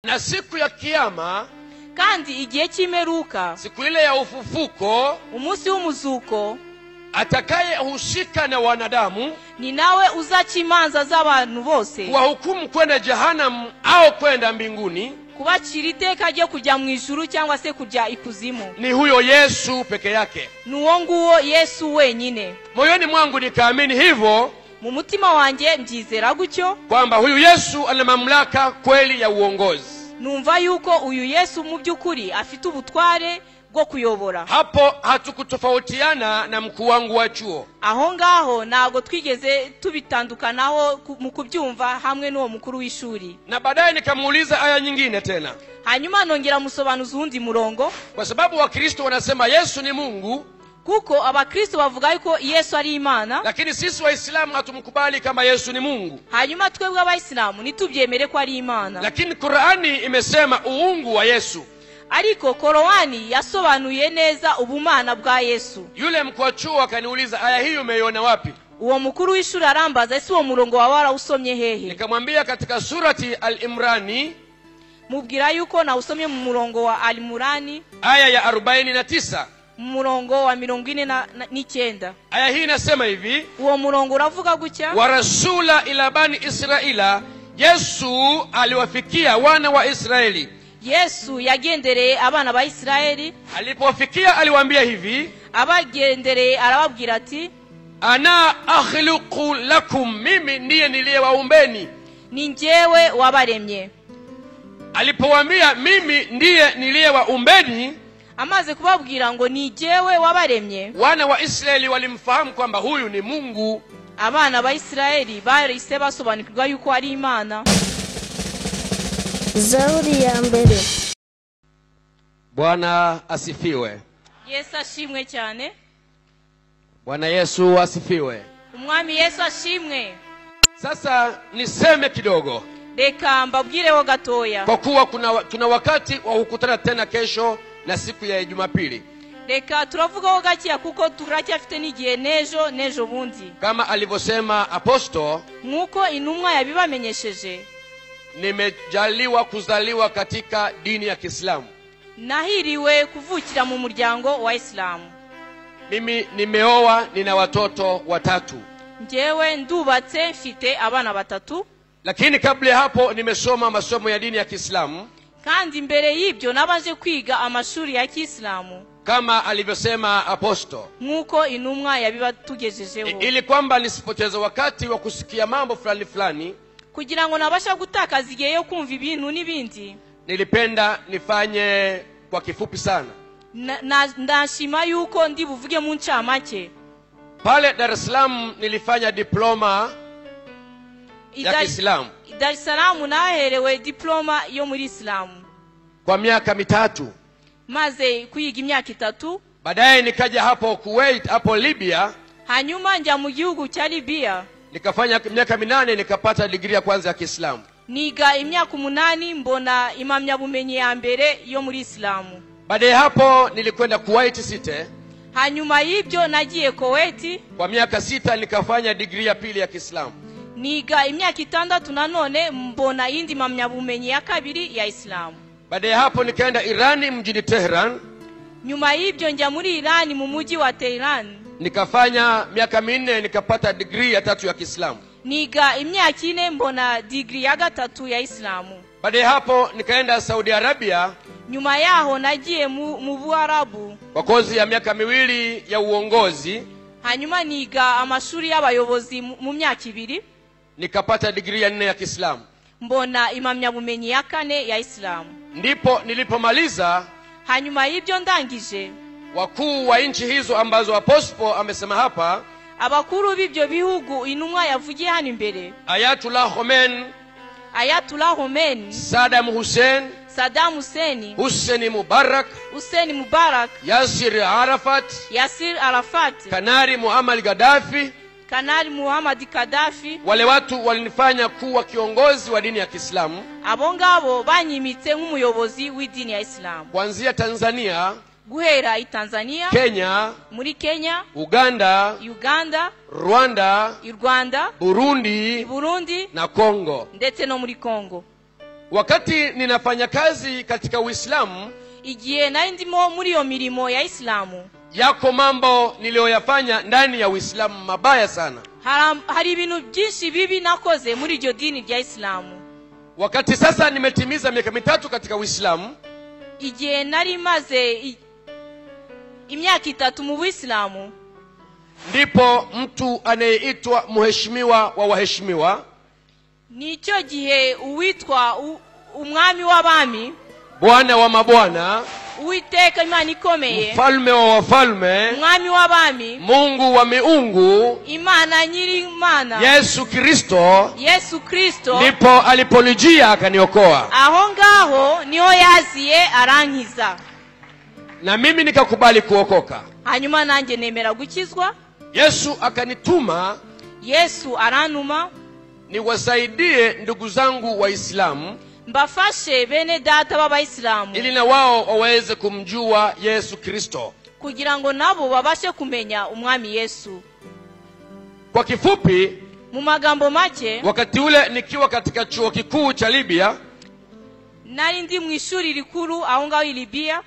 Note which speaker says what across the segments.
Speaker 1: Na siku ya kiyama,
Speaker 2: kandi igihe cy'imperuka,
Speaker 1: siku ile ya ufufuko,
Speaker 2: umunsi w'umuzuko,
Speaker 1: atakaye hushika na wanadamu
Speaker 2: ni nawe uzaca imanza z'abantu bose,
Speaker 1: kuwahukumu kwenda jehanamu au kwenda mbinguni,
Speaker 2: kubacira iteka ryo kujya mu ijuru cyangwa se kujya ikuzimu.
Speaker 1: ni huyo Yesu peke yake.
Speaker 2: Nuwo nguwo Yesu wenyine.
Speaker 1: Moyoni mwangu nikaamini hivyo,
Speaker 2: mu mutima wanjye mbyizera gutyo,
Speaker 1: kwamba huyu Yesu ana mamlaka kweli ya uongozi.
Speaker 2: Numva yuko uyu Yesu mu byukuri afite ubutware bwo kuyobora.
Speaker 1: Hapo hatukutofautiana na mkuu wangu wa chuo.
Speaker 2: Aho ngaho nago twigeze tubitandukanaho mu kubyumva hamwe n'uwo mukuru w'ishuri.
Speaker 1: Na baadaye nikamuuliza aya nyingine tena.
Speaker 2: Hanyuma nongera musobanuza undi murongo,
Speaker 1: kwa sababu Wakristo wanasema Yesu ni Mungu,
Speaker 2: kuko abakristo bavuga yuko Yesu ari Imana,
Speaker 1: lakini sisi Waislamu hatumkubali kama Yesu ni Mungu.
Speaker 2: Hanyuma twebwe Abasilamu nitubyemere ko ari Imana.
Speaker 1: Lakini Qur'ani imesema uungu wa Yesu.
Speaker 2: Ariko Qur'ani yasobanuye neza ubumana bwa Yesu.
Speaker 1: Yule mkuu wa chuo akaniuliza aya hiyo umeiona wapi?
Speaker 2: Uwo mukuru w'ishuri arambaza ese uwo murongo wawara usomye hehe?
Speaker 1: Nikamwambia katika surati Al-Imran,
Speaker 2: mubwira yuko na usomye mu murongo wa Al-Imran
Speaker 1: aya ya 49,
Speaker 2: murongo wa 49.
Speaker 1: Aya hii inasema hivi,
Speaker 2: uwo murongo uravuga gutya:
Speaker 1: wa rasula ila bani Israila, Yesu aliwafikia wana wa Israeli.
Speaker 2: Yesu yagendereye abana ba Israeli.
Speaker 1: Alipowafikia aliwaambia hivi,
Speaker 2: abagendereye arababwira ati,
Speaker 1: ana akhluqu lakum, mimi ndiye niliyewaumbeni.
Speaker 2: Ni njyewe wabaremye.
Speaker 1: Alipowaambia mimi ndiye niliyewaumbeni,
Speaker 2: amaze kubabwira ngo ni njyewe wabaremye,
Speaker 1: wana wa Israeli walimfahamu kwamba huyu ni Mungu.
Speaker 2: Abana ba Israeli bahise basobanukirwa yuko ari Imana.
Speaker 3: Zaburi ya mbere.
Speaker 1: Bwana asifiwe.
Speaker 2: Yesu ashimwe cyane.
Speaker 1: Bwana Yesu asifiwe.
Speaker 2: Umwami Yesu ashimwe.
Speaker 1: Sasa niseme kidogo,
Speaker 2: reka mbabwireho gatoya,
Speaker 1: kwa kuwa tuna wakati wa kukutana tena kesho na siku ya Jumapili.
Speaker 2: Reka turavugaho gakiya kuko turacyafite n'igihe nejo bundi.
Speaker 1: Kama alivyosema aposto,
Speaker 2: nkuko intumwa yabibamenyesheje,
Speaker 1: nimejaliwa kuzaliwa katika dini ya Kiislamu.
Speaker 2: Nahiriwe kuvukira mu muryango wa Islamu.
Speaker 1: Mimi nimeoa, nina watoto 3.
Speaker 2: Njyewe ndubatse mfite abana 3.
Speaker 1: Lakini kabla hapo nimesoma masomo ya dini ya Kiislamu.
Speaker 2: Kandi mbere y'ibyo nabaje kwiga amashuri ya Kiislamu.
Speaker 1: Kama alivyosema aposto,
Speaker 2: nkuko intumwa yabibatugejejeho,
Speaker 1: ili kwamba nisipoteze wakati wa kusikia mambo fulani
Speaker 2: kugira ngo nabasha gutakaza igihe yo kumva ibintu n'ibindi.
Speaker 1: Nilipenda nifanye kwa kifupi sana.
Speaker 2: Ndashima yuko ndi buvuge mu ncamake.
Speaker 1: Pale Dar es Salaam nilifanya diploma ya Kiislamu.
Speaker 2: Dar es Salaam naherewe diploma yo muri Islamu
Speaker 1: kwa miaka 3.
Speaker 2: Maze kuyiga imyaka 3.
Speaker 1: Baadaye nikaja hapo Kuwait, hapo Libya.
Speaker 2: Hanyuma njya mu gihugu cya Libya.
Speaker 1: Nikafanya miaka 8 nikapata degree ya kwanza ya Kiislamu.
Speaker 2: Niga imyaka 8 mbona imamya bumenyi ya mbere yo muri Islamu.
Speaker 1: Baadaye hapo nilikwenda Kuwait City.
Speaker 2: Hanyuma y'ibyo nagiye Kuwait.
Speaker 1: Kwa miaka 6 nikafanya degree ya pili ya Kiislamu.
Speaker 2: Niga imyaka 6 nanone mbona indi mamya bumenyi ya kabiri ya Islamu.
Speaker 1: Baadaye hapo nikaenda Irani mjini Tehran.
Speaker 2: Nyuma y'ibyo njya muri Irani mu mujyi wa Tehran.
Speaker 1: Nikafanya miaka 4 nikapata degree ya 3 ya Kiislamu.
Speaker 2: Niga imyaka 4 mbona degree ya 3 ya Islamu.
Speaker 1: Baadaye hapo nikaenda Saudi Arabia.
Speaker 2: Nyuma yaho nagiye mu Buarabu
Speaker 1: kwa kozi ya miaka 2 ya uongozi.
Speaker 2: Hanyuma niga amashuri y'abayobozi mu myaka 2.
Speaker 1: Nikapata degree ya 4 ya Kiislamu.
Speaker 2: Mbona imamya bumenyi ya 4 ya Islamu.
Speaker 1: Ndipo nilipomaliza,
Speaker 2: hanyuma y'ibyo ndangije,
Speaker 1: wakuu wa nchi hizo ambazo apostle amesema hapa,
Speaker 2: abakuru b'ibyo bihugu intumwa yavugiye hano imbere,
Speaker 1: Ayatollah Khomeini, Saddam Hussein, Hussein Mubarak, Yasir Arafat, Kanari Muhammad Gaddafi. Wale watu walinifanya kuwa kiongozi wa dini ya Kiislamu.
Speaker 2: Abo ngabo banyimitse nk'umuyobozi w'idini ya Islamu.
Speaker 1: Kuanzia Tanzania,
Speaker 2: guhera i Tanzania,
Speaker 1: Kenya,
Speaker 2: muri Kenya,
Speaker 1: Uganda,
Speaker 2: Rwanda,
Speaker 1: Burundi
Speaker 2: Burundi
Speaker 1: na Kongo.
Speaker 2: Ndetse no muri Kongo.
Speaker 1: wakati ninafanya kazi katika Uislamu,
Speaker 2: igihe nari ndimo muri iyo mirimo ya Islamu,
Speaker 1: yako mambo niliyoyafanya ndani ya Uislamu mabaya sana.
Speaker 2: hari ibintu byinshi bibi nakoze muri iryo dini rya Islamu.
Speaker 1: Wakati sasa nimetimiza miaka 3 katika Uislamu,
Speaker 2: igihe nari maze imyaka 3 mu Uislamu,
Speaker 1: ndipo mtu anayeitwa mheshimiwa wa waheshimiwa,
Speaker 2: nicyo gihe uwitwa umwami w'abami,
Speaker 1: bwana wa mabwana,
Speaker 2: Uwiteka Imana ikomeye,
Speaker 1: mfalme wa wafalme,
Speaker 2: umwami w'abami,
Speaker 1: Mungu wa miungu,
Speaker 2: Imana nyiri Imana,
Speaker 1: Yesu Kristo,
Speaker 2: ndipo
Speaker 1: aliponijia akaniokoa.
Speaker 2: Aho ngaho niho yaziye arankiza,
Speaker 1: na mimi nikakubali kuokoka.
Speaker 2: hanyuma nanjye nemera gukizwa.
Speaker 1: Yesu akanituma,
Speaker 2: Yesu arantuma
Speaker 1: niwasaidie ndugu zangu Waislamu,
Speaker 2: mbafashe bene data b'Abayisilamu,
Speaker 1: ili na wao waweze kumjua Yesu Kristo,
Speaker 2: kugira ngo nabo babashe kumenya umwami Yesu.
Speaker 1: Kwa kifupi,
Speaker 2: mu magambo make,
Speaker 1: wakati ule nikiwa katika chuo kikuu cha Libya,
Speaker 2: nari ndi mu ishuri rikuru aho ngaho i Libya,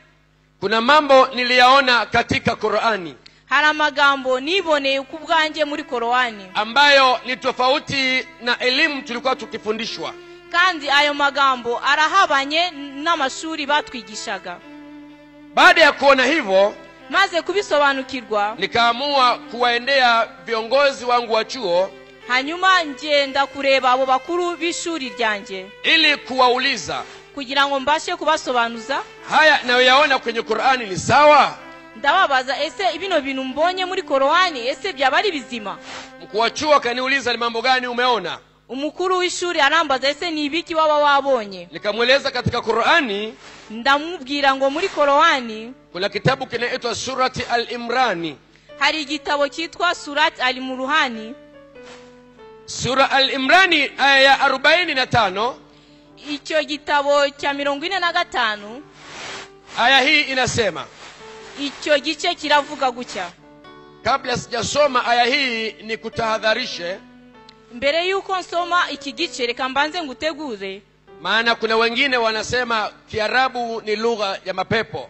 Speaker 1: kuna mambo niliyaona katika Qur'ani,
Speaker 2: hari amagambo niboneye kubwanjye muri Qur'ani,
Speaker 1: ambayo ni tofauti na elimu tulikuwa tukifundishwa.
Speaker 2: kandi ayo magambo arahabanye n'amashuri batwigishaga.
Speaker 1: Baada ya kuona hivyo,
Speaker 2: maze kubisobanukirwa,
Speaker 1: nikaamua kuwaendea viongozi wangu wa chuo,
Speaker 2: hanyuma ngenda kureba abo bakuru b'ishuri ryanjye,
Speaker 1: ili kuwauliza,
Speaker 2: kugira ngo mbashe kubasobanuza,
Speaker 1: haya nayoyaona kwenye Qur'ani ni sawa?
Speaker 2: ndababaza, ese ibino bintu mbonye muri Qur'ani ese byaba ari bizima?
Speaker 1: Mkuu wa chuo akaniuliza, ni mambo gani umeona?
Speaker 2: Umukuru w'ishuri arambaza, ese ni ibiki waba wabonye?
Speaker 1: Nikamweleza katika Qur'ani,
Speaker 2: ndamubwira ngo muri Qur'ani
Speaker 1: kuna kitabu kinaitwa Surati Al-Imrani.
Speaker 2: hari igitabo cyitwa Surat Al-Imruhani.
Speaker 1: Sura Al-Imrani aya ya 45,
Speaker 2: icyo gitabo cya 45,
Speaker 1: aya hii inasema,
Speaker 2: icyo gice kiravuga gutya.
Speaker 1: Kabla sijasoma aya hii ni kutahadharishe,
Speaker 2: mbere yuko nsoma iki gice reka mbanze ngutegure,
Speaker 1: maana kuna wengine wanasema Kiarabu ni lugha ya mapepo.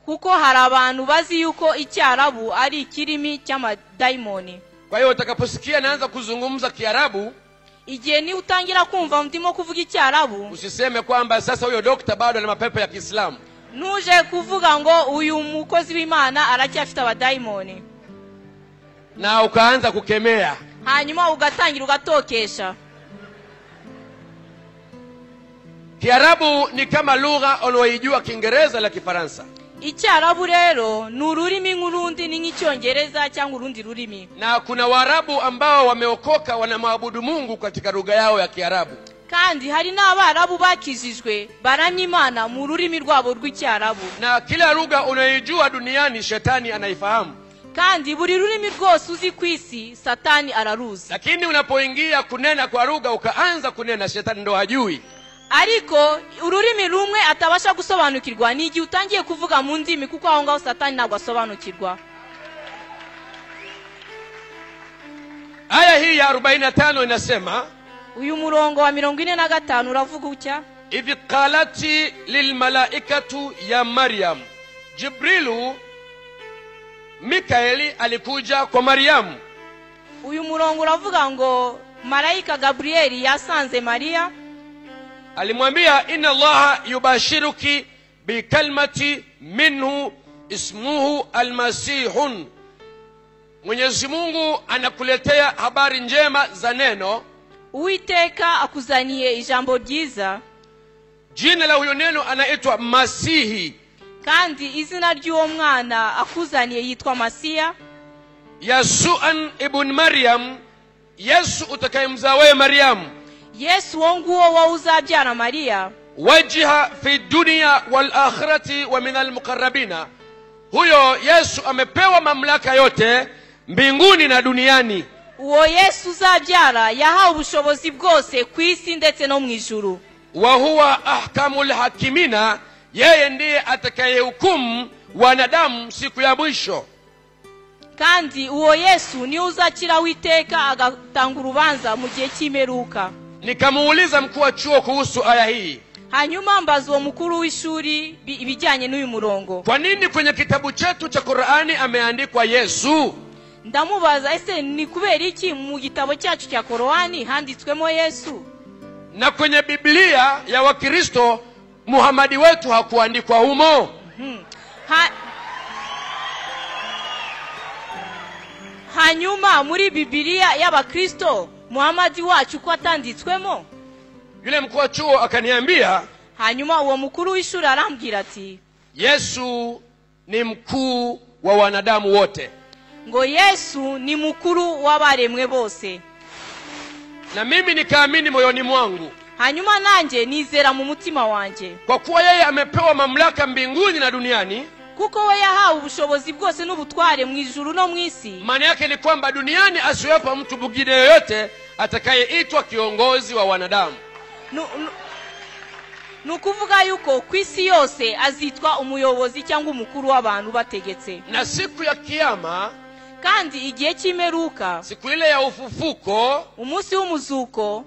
Speaker 2: kuko hari abantu bazi yuko Icyarabu ari ikirimi cy'amadaimoni.
Speaker 1: Kwa hiyo utakaposikia naanza kuzungumza Kiarabu,
Speaker 2: igihe ni utangira kumva ndimo kuvuga Icyarabu,
Speaker 1: usiseme kwamba sasa huyo dokta bado ana mapepo ya Kiislamu,
Speaker 2: nuje kuvuga ngo uyu mukozi w'Imana aracyafite abadaimoni,
Speaker 1: na ukaanza kukemea,
Speaker 2: hanyuma ugatangira ugatokesha.
Speaker 1: Kiarabu ni kama lugha unayoijua Kiingereza la Kifaransa.
Speaker 2: Icyarabu rero ni ururimi nk'urundi, ni nk'icyongereza cyangwa urundi rurimi.
Speaker 1: Na kuna Waarabu ambao wameokoka wanamwabudu Mungu katika lugha yao ya Kiarabu.
Speaker 2: kandi hari n'Abarabu bakijijwe baramya Imana mu rurimi rwabo rw'Icyarabu.
Speaker 1: Na kila lugha unayojua duniani shetani anaifahamu.
Speaker 2: kandi buri rurimi rwose uzi ku isi Satani araruzi.
Speaker 1: Lakini unapoingia kunena kwa lugha ukaanza kunena, shetani ndo hajui.
Speaker 2: ariko ururimi rumwe atabasha gusobanukirwa ni igihe utangiye kuvuga mu ndimi, kuko aho ngaho Satani ntabwo asobanukirwa.
Speaker 1: Aya hii ya 45 inasema,
Speaker 2: uyu murongo wa 45 uravuga utya:
Speaker 1: idh qalati lilmalaikatu ya Maryam, Jibrilu Mikaeli alikuja kwa Maryam.
Speaker 2: uyu murongo uravuga ngo malaika Gabrieli yasanze Maria,
Speaker 1: alimwambia, inna Allaha yubashiruki bi kalmati minhu ismuhu almasihun, Mwenyezi Mungu anakuletea habari njema za neno.
Speaker 2: Uwiteka akuzaniye ijambo ryiza,
Speaker 1: jina la huyo neno anaitwa Masihi,
Speaker 2: kandi izina ry'uwo mwana akuzaniye yitwa Masiya.
Speaker 1: Yasuan ibn Maryam, Yesu utakayemzaa wewe Maryam.
Speaker 2: Yesu wonguo wa uzabyara Maria.
Speaker 1: Wajiha fi dunya wal akhirati wa min al muqarrabina, huyo Yesu amepewa mamlaka yote mbinguni na duniani.
Speaker 2: uwo Yesu uzabyara yahawe ubushobozi bwose ku isi ndetse no mu ijuru.
Speaker 1: Wa huwa ahkamul hakimina, yeye ndiye atakayehukumu wanadamu siku ya mwisho.
Speaker 2: kandi uwo Yesu ni uzakira witeka agatanga urubanza mu gihe cy'imperuka.
Speaker 1: Nikamuuliza mkuu wa chuo kuhusu aya hii,
Speaker 2: hanyuma mbaza uwo mukuru w'ishuri ibijyanye n'uyu murongo.
Speaker 1: Kwa nini kwenye kitabu chetu cha Qur'ani ameandikwa Yesu?
Speaker 2: Ndamubaza ese ni kubera iki mu gitabo cyacu cya Qur'ani handitswemo Yesu?
Speaker 1: Na kwenye Biblia ya Wakristo Muhammadi wetu hakuandikwa humo.
Speaker 2: Hanyuma muri Biblia y'Abakristo Muhammadi wacu ko atanditswemo?
Speaker 1: Yule mkuu wa chuo akaniambia,
Speaker 2: hanyuma uwo mukuru w'ishuri arambwira ati
Speaker 1: Yesu ni mkuu wa wanadamu wote.
Speaker 2: Ngo Yesu ni mukuru w'abaremwe bose.
Speaker 1: Na mimi nikaamini moyoni mwangu.
Speaker 2: Hanyuma nanje nizera mu mutima wanje.
Speaker 1: Kwa kuwa yeye amepewa mamlaka mbinguni na duniani.
Speaker 2: Kuko we yahawe ubushobozi bwose n'ubutware mu ijuru no mu isi.
Speaker 1: Maana yake ni kwamba duniani asiwepo mtu mwingine yoyote atakayeitwa kiongozi wa wanadamu.
Speaker 2: Nukuvuga yuko kwisi yose azitwa umuyobozi cyangwa umukuru w'abantu bategetse.
Speaker 1: Na siku ya kiyama,
Speaker 2: kandi igihe cy'imeruka,
Speaker 1: siku ile ya ufufuko,
Speaker 2: umunsi w'umuzuko,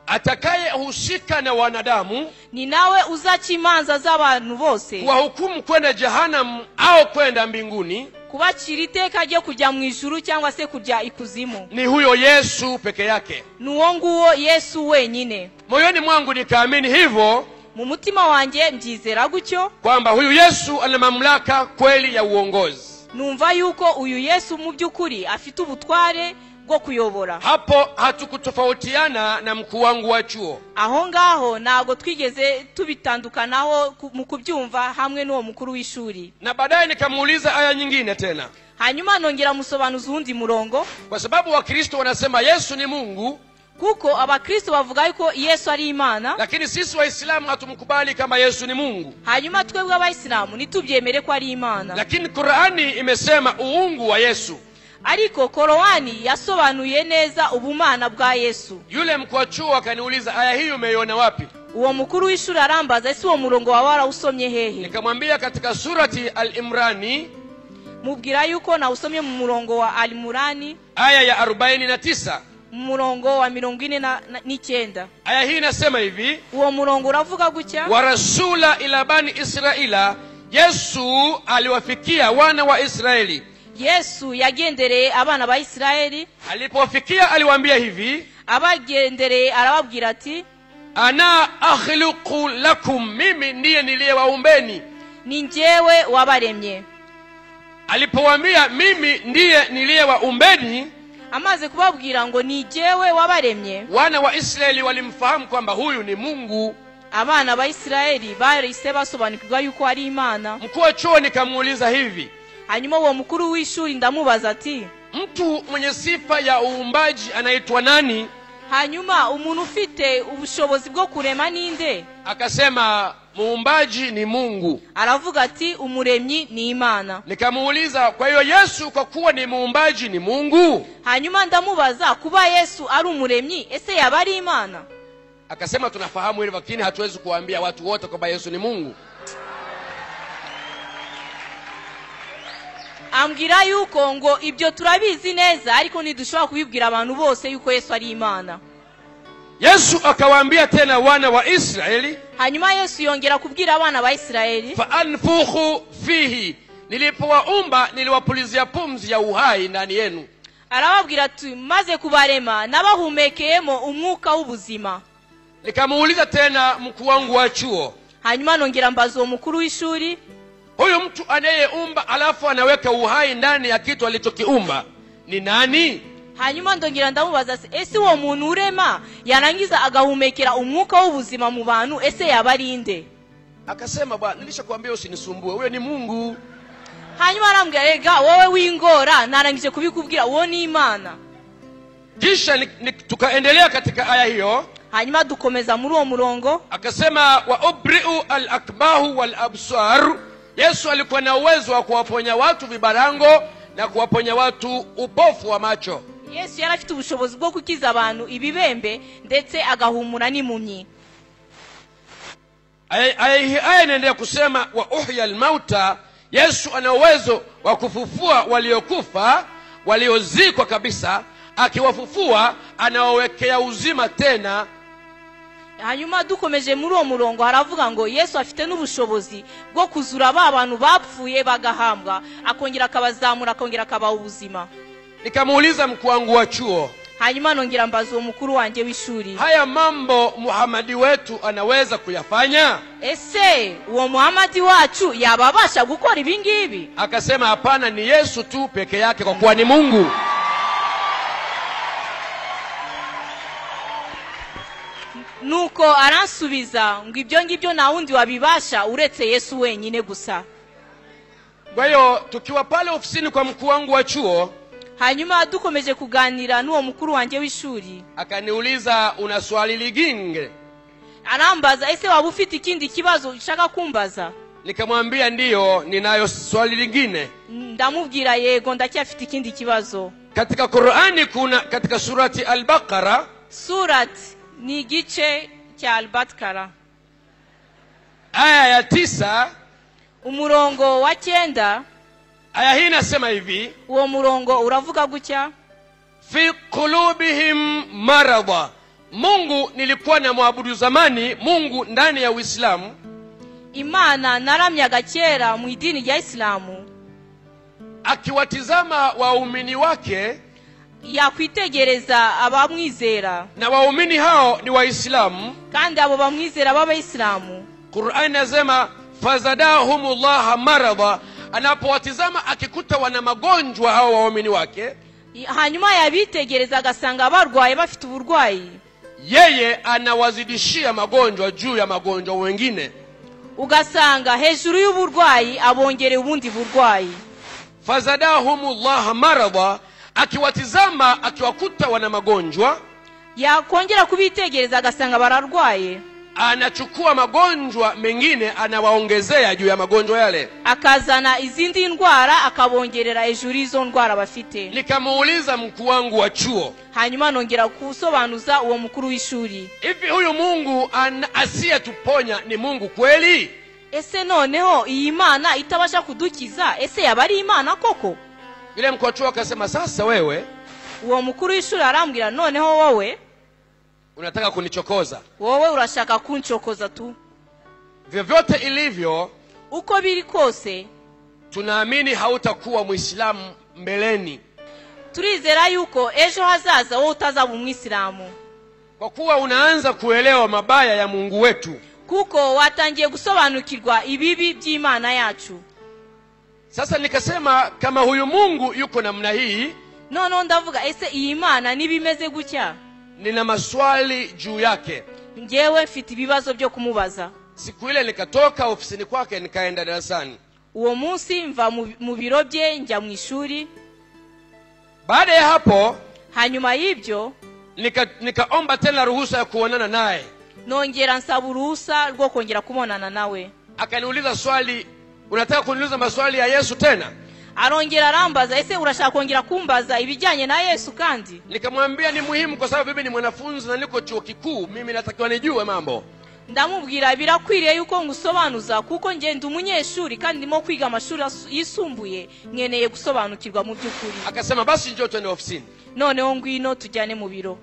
Speaker 1: atakayehusika na wanadamu
Speaker 2: ni nawe uzachimanza z'abantu bose,
Speaker 1: kuwahukumu kwenda jehanamu au kwenda mbinguni,
Speaker 2: kubacira iteka ryo kujya mu ijuru cyangwa se kujya ikuzimu.
Speaker 1: Ni huyo Yesu peke yake.
Speaker 2: Nuwo nguwo Yesu wenyine.
Speaker 1: Moyoni mwangu nikaamini hivyo,
Speaker 2: mu mutima wanjye mbyizera gutyo,
Speaker 1: kwamba huyu Yesu ana mamlaka kweli ya uongozi.
Speaker 2: Numva yuko uyu Yesu mu byukuri afite ubutware bwo kuyobora.
Speaker 1: Hapo hatukutofautiana na mkuu wangu wa chuo.
Speaker 2: Aho ngaho nago twigeze tubitandukanaho mu kubyumva hamwe n'uwo mukuru w'ishuri.
Speaker 1: Na baadaye nikamuuliza aya nyingine tena.
Speaker 2: Hanyuma nongera musobanuza undi murongo.
Speaker 1: Kwa sababu Wakristo wanasema Yesu ni Mungu.
Speaker 2: Kuko Abakristo bavuga yuko Yesu ari Imana.
Speaker 1: Lakini sisi Waislamu hatumkubali kama Yesu ni Mungu.
Speaker 2: Hanyuma twebwe Abaislamu nitubyemere ko ari Imana.
Speaker 1: Lakini Qur'ani imesema uungu wa Yesu.
Speaker 2: Ariko Qur'ani yasobanuye neza ubumana bwa Yesu.
Speaker 1: Yule mkuu wa chuo akaniuliza aya hiyo umeiona wapi?
Speaker 2: Uwo mukuru w'ishuri arambaza ese uwo murongo wawara usomye hehe?
Speaker 1: Nikamwambia katika surati Al-Imran.
Speaker 2: Mubwira yuko na usomye mu murongo wa Al-Imran
Speaker 1: aya ya 49.
Speaker 2: Murongo wa 49.
Speaker 1: Aya hii inasema hivi,
Speaker 2: uwo murongo uravuga gutya:
Speaker 1: wa rasula ila bani Israila, Yesu aliwafikia wana wa Israeli.
Speaker 2: Yesu yagendereye abana ba Israeli.
Speaker 1: Alipowafikia aliwaambia hivi,
Speaker 2: abagendereye arababwira ati,
Speaker 1: ana akhluqu lakum, mimi ndiye niliyewaumbeni.
Speaker 2: Ni njyewe wabaremye.
Speaker 1: Alipowaambia mimi ndiye niliyewaumbeni,
Speaker 2: amaze kubabwira ngo ni njyewe wabaremye,
Speaker 1: wana wa Israeli walimfahamu kwamba huyu ni Mungu.
Speaker 2: Abana ba Israeli bahise basobanukirwa yuko ari Imana.
Speaker 1: Mkuu wa chuo nikamuuliza hivi,
Speaker 2: hanyuma uwo mukuru w'ishuri ndamubaza ati,
Speaker 1: mtu mwenye sifa ya uumbaji anaitwa nani?
Speaker 2: Hanyuma umuntu ufite ubushobozi bwo kurema ninde?
Speaker 1: Akasema muumbaji ni Mungu.
Speaker 2: Aravuga ati umuremyi ni Imana.
Speaker 1: Nikamuuliza, kwa hiyo Yesu kwa kuwa ni muumbaji ni Mungu?
Speaker 2: Hanyuma ndamubaza, kuba Yesu ari umuremyi ese yaba ari Imana?
Speaker 1: Akasema tunafahamu hilo, lakini hatuwezi kuambia watu wote kwamba Yesu ni Mungu.
Speaker 2: Ambwira yuko ngo ibyo turabizi neza, ariko ntidushobora kubibwira abantu bose yuko Yesu ari Imana.
Speaker 1: Yesu akawaambia tena wana wa Israeli,
Speaker 2: hanyuma Yesu yongera kubwira abana ba Israeli,
Speaker 1: fa anfukhu fihi, nilipowaumba niliwapulizia pumzi ya uhai ndani yenu.
Speaker 2: Arababwira ati maze kubarema nabahumekeyemo umwuka w'ubuzima.
Speaker 1: Nikamuuliza tena mkuu wangu wa chuo,
Speaker 2: hanyuma nongera mbaza uwo mukuru w'ishuri,
Speaker 1: huyo mtu anayeumba alafu anaweka uhai ndani ya kitu alichokiumba ni nani?
Speaker 2: Hanyuma ndongera ndamubaza, ese uwo muntu urema yarangiza agahumekera umwuka w'ubuzima mu bantu ese yabarinde?
Speaker 1: Akasema, bwana nilishakwambia usinisumbue, wewe ni Mungu.
Speaker 2: Hanyuma arambwira, rega wowe wingora, narangije kubikubwira, uwo ni Imana.
Speaker 1: Kisha tukaendelea katika aya hiyo.
Speaker 2: Hanyuma dukomeza muri uwo murongo.
Speaker 1: Akasema, wa ubri'u al-akbahu wal-absar, Yesu alikuwa na uwezo wa kuwaponya watu vibarango na kuwaponya watu upofu wa macho.
Speaker 2: Yesu yari afite ubushobozi bwo kukiza abantu ibibembe ndetse agahumura n'impumyi.
Speaker 1: Aya inaendelea kusema, wa uhya al-mauta, Yesu ana uwezo wa kufufua waliokufa, waliozikwa kabisa, akiwafufua anawawekea uzima tena.
Speaker 2: hanyuma dukomeje muri uwo murongo haravuga ngo Yesu afite n'ubushobozi bwo kuzura ba bantu bapfuye bagahambwa akongera akabazamura akongera akabaha ubuzima.
Speaker 1: Nikamuuliza mkuu wangu wa chuo,
Speaker 2: hanyuma nongera mbaza uwo mukuru wanjye w'ishuri,
Speaker 1: haya mambo Muhamadi wetu anaweza kuyafanya?
Speaker 2: Ese uwo Muhamadi wacu yababasha gukora ibi ngibi?
Speaker 1: Akasema hapana, ni Yesu tu peke yake kwa kuwa ni Mungu.
Speaker 2: Nuko aransubiza ngo ibyo ngibyo na wundi wabibasha uretse Yesu wenyine gusa.
Speaker 1: Kwa hiyo tukiwa pale ofisini kwa mkuu wangu wa chuo,
Speaker 2: hanyuma dukomeje kuganira n'uwo mukuru wanjye w'ishuri,
Speaker 1: akaniuliza una swali ligine?
Speaker 2: Arambaza ese waba ufite ikindi kibazo ushaka kumbaza?
Speaker 1: Nikamwambia ndiyo, ninayo swali lingine.
Speaker 2: Ndamubwira yego ndacyafite ikindi kibazo.
Speaker 1: Katika Qur'ani kuna katika surati Al-Baqara,
Speaker 2: surati ni igice cya Al-Baqara
Speaker 1: aya ya 9
Speaker 2: umurongo wa 9,
Speaker 1: aya hii inasema hivi,
Speaker 2: uwo murongo uravuga gutya:
Speaker 1: fi qulubihim marada. Mungu nilikuwa na muabudu zamani Mungu ndani ya Uislamu,
Speaker 2: Imana naramyaga kera mu idini rya Islamu,
Speaker 1: akiwatizama waumini wake,
Speaker 2: yakwitegereza abamwizera,
Speaker 1: na waumini hao ni Waislamu,
Speaker 2: kandi abo bamwizera b'Abayisilamu.
Speaker 1: Qur'an inasema fazadahumullah marada. Anapowatizama akikuta wana magonjwa hao waumini wake,
Speaker 2: hanyuma yabitegereza agasanga barwaye bafite uburwayi,
Speaker 1: yeye anawazidishia magonjwa juu ya magonjwa wengine.
Speaker 2: Ugasanga hejuru y'uburwayi abongere ubundi burwayi.
Speaker 1: Fazadahumullah marada, akiwatizama akiwakuta wana magonjwa,
Speaker 2: yakongera kubitegereza agasanga bararwaye,
Speaker 1: anachukua magonjwa mengine anawaongezea juu ya magonjwa yale,
Speaker 2: akazana izindi ndwara akabongerera hejuru izo ndwara bafite.
Speaker 1: Nikamuuliza mkuu wangu wa chuo,
Speaker 2: hanyuma nongera kusobanuza uwo mukuru w'ishuri,
Speaker 1: hivi huyu Mungu asiyetuponya ni Mungu kweli?
Speaker 2: Ese noneho iyi Imana itabasha kudukiza, ese yaba ari Imana koko?
Speaker 1: Yule mkuu wa chuo akasema, sasa wewe,
Speaker 2: uwo mukuru w'ishuri arambwira, noneho wowe
Speaker 1: unataka kunichokoza?
Speaker 2: Wowe urashaka kunchokoza tu.
Speaker 1: Vyovyote ilivyo,
Speaker 2: uko biri kose,
Speaker 1: tunaamini hautakuwa Muislamu mbeleni.
Speaker 2: Turizera yuko ejo hazaza wowe utazaba Umwisilamu,
Speaker 1: kwa kuwa unaanza kuelewa mabaya ya Mungu wetu,
Speaker 2: kuko watangiye gusobanukirwa ibibi by'Imana yacu.
Speaker 1: Sasa nikasema kama huyu Mungu yuko namna hii,
Speaker 2: noneho ndavuga ese iyi Imana nibimeze gutya?
Speaker 1: Nina maswali juu yake.
Speaker 2: Ngewe mfite ibibazo byo kumubaza.
Speaker 1: Siku ile nikatoka ofisini kwake nikaenda darasani.
Speaker 2: Uwo munsi mva mu biro bye njya mu ishuri.
Speaker 1: Baada ya hapo,
Speaker 2: hanyuma y'ibyo
Speaker 1: nikaomba tena ruhusa ya kuonana naye.
Speaker 2: Nongera nsaba uruhusa rwo kongera kubonana nawe.
Speaker 1: Akaniuliza swali, unataka kuniuliza maswali ya Yesu tena?
Speaker 2: Arongera arambaza, ese urashaka kongera kumbaza ibijyanye na Yesu kandi?
Speaker 1: Nikamwambia ni muhimu kwa sababu mimi ni mwanafunzi na niko chuo kikuu, mimi natakiwa nijue mambo.
Speaker 2: Ndamubwira birakwiriye yuko ngusobanuza kuko nge ndi umunyeshuri kandi ndimo kwiga amashuri yisumbuye, nkeneye gusobanukirwa mu by'ukuri.
Speaker 1: Akasema basi njoo twende ofisini.
Speaker 2: Noneho ngwino tujyane mu biro.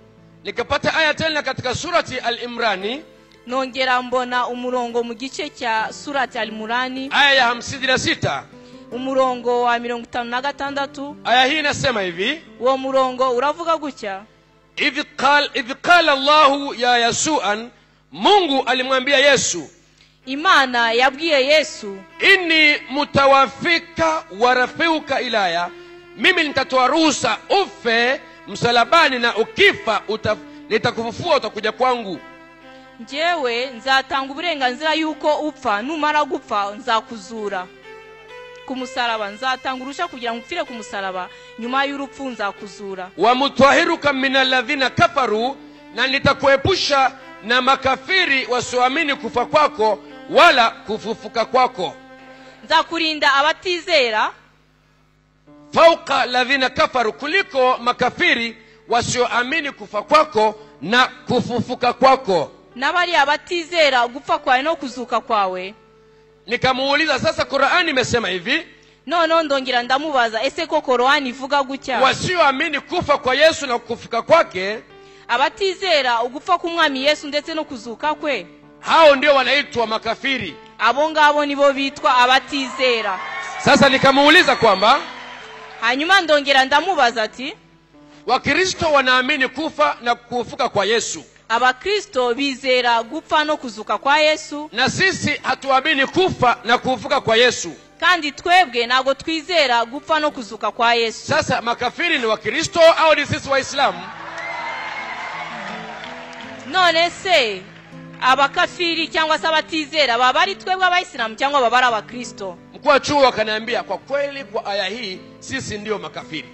Speaker 1: Nikapata aya tena katika surati Al-Imrani.
Speaker 2: Nongera mbona umurongo mu gice cya surati Al-Imrani,
Speaker 1: aya ya 56.
Speaker 2: umurongo wa 56.
Speaker 1: Aya hii inasema hivi,
Speaker 2: uwo murongo uravuga gutya:
Speaker 1: idh qala Allahu ya Yasuan, Mungu alimwambia Yesu,
Speaker 2: Imana yabwiye Yesu,
Speaker 1: inni mutawafika wa rafiuka ilaya, mimi nitatoa ruhusa ufe msalabani na ukifa nitakufufua utakuja kwangu.
Speaker 2: Njewe nzatanga uburenganzira yuko upfa, numara gupfa nzakuzura ku musaraba, nzatanga urusha kugira ngo upfire ku musaraba, nyuma y'urupfu nzakuzura.
Speaker 1: Wa mutwahiruka minal ladhina kafaru, na nitakuepusha na makafiri wasioamini kufa kwako wala kufufuka kwako.
Speaker 2: Nzakurinda abatizera
Speaker 1: fauka ladhina kafaru, kuliko makafiri wasioamini kufa kwako na kufufuka kwako.
Speaker 2: Nabali abatizera gupfa kwawe no kuzuka kwawe.
Speaker 1: Nikamuuliza, sasa Qur'ani imesema hivi?
Speaker 2: Noneho ndongera ndamubaza, ese ko Qur'ani ivuga gutya?
Speaker 1: Wasioamini kufa kwa Yesu na kufufuka kwake,
Speaker 2: abatizera ugupfa k'umwami Yesu ndetse no kuzuka kwe,
Speaker 1: hao ndio wanaitwa makafiri.
Speaker 2: abo ngabo nibo bitwa abatizera.
Speaker 1: Sasa nikamuuliza kwamba
Speaker 2: hanyuma ndongera ndamubaza ati,
Speaker 1: Wakristo wanaamini kufa na kufufuka kwa Yesu,
Speaker 2: abakristo bizera gupfa no kuzuka kwa Yesu,
Speaker 1: na sisi hatuamini kufa na kufufuka kwa Yesu,
Speaker 2: kandi twebwe nago twizera gupfa no kuzuka kwa Yesu.
Speaker 1: Sasa makafiri ni Wakristo au ni sisi Waislamu?
Speaker 2: None se abakafiri cyangwa se abatizera baba ari twebwe Abayisilamu cyangwa baba ari Abakristo?
Speaker 1: Mkuu wa chuo akaniambia kwa kweli kwa aya hii sisi ndio makafiri.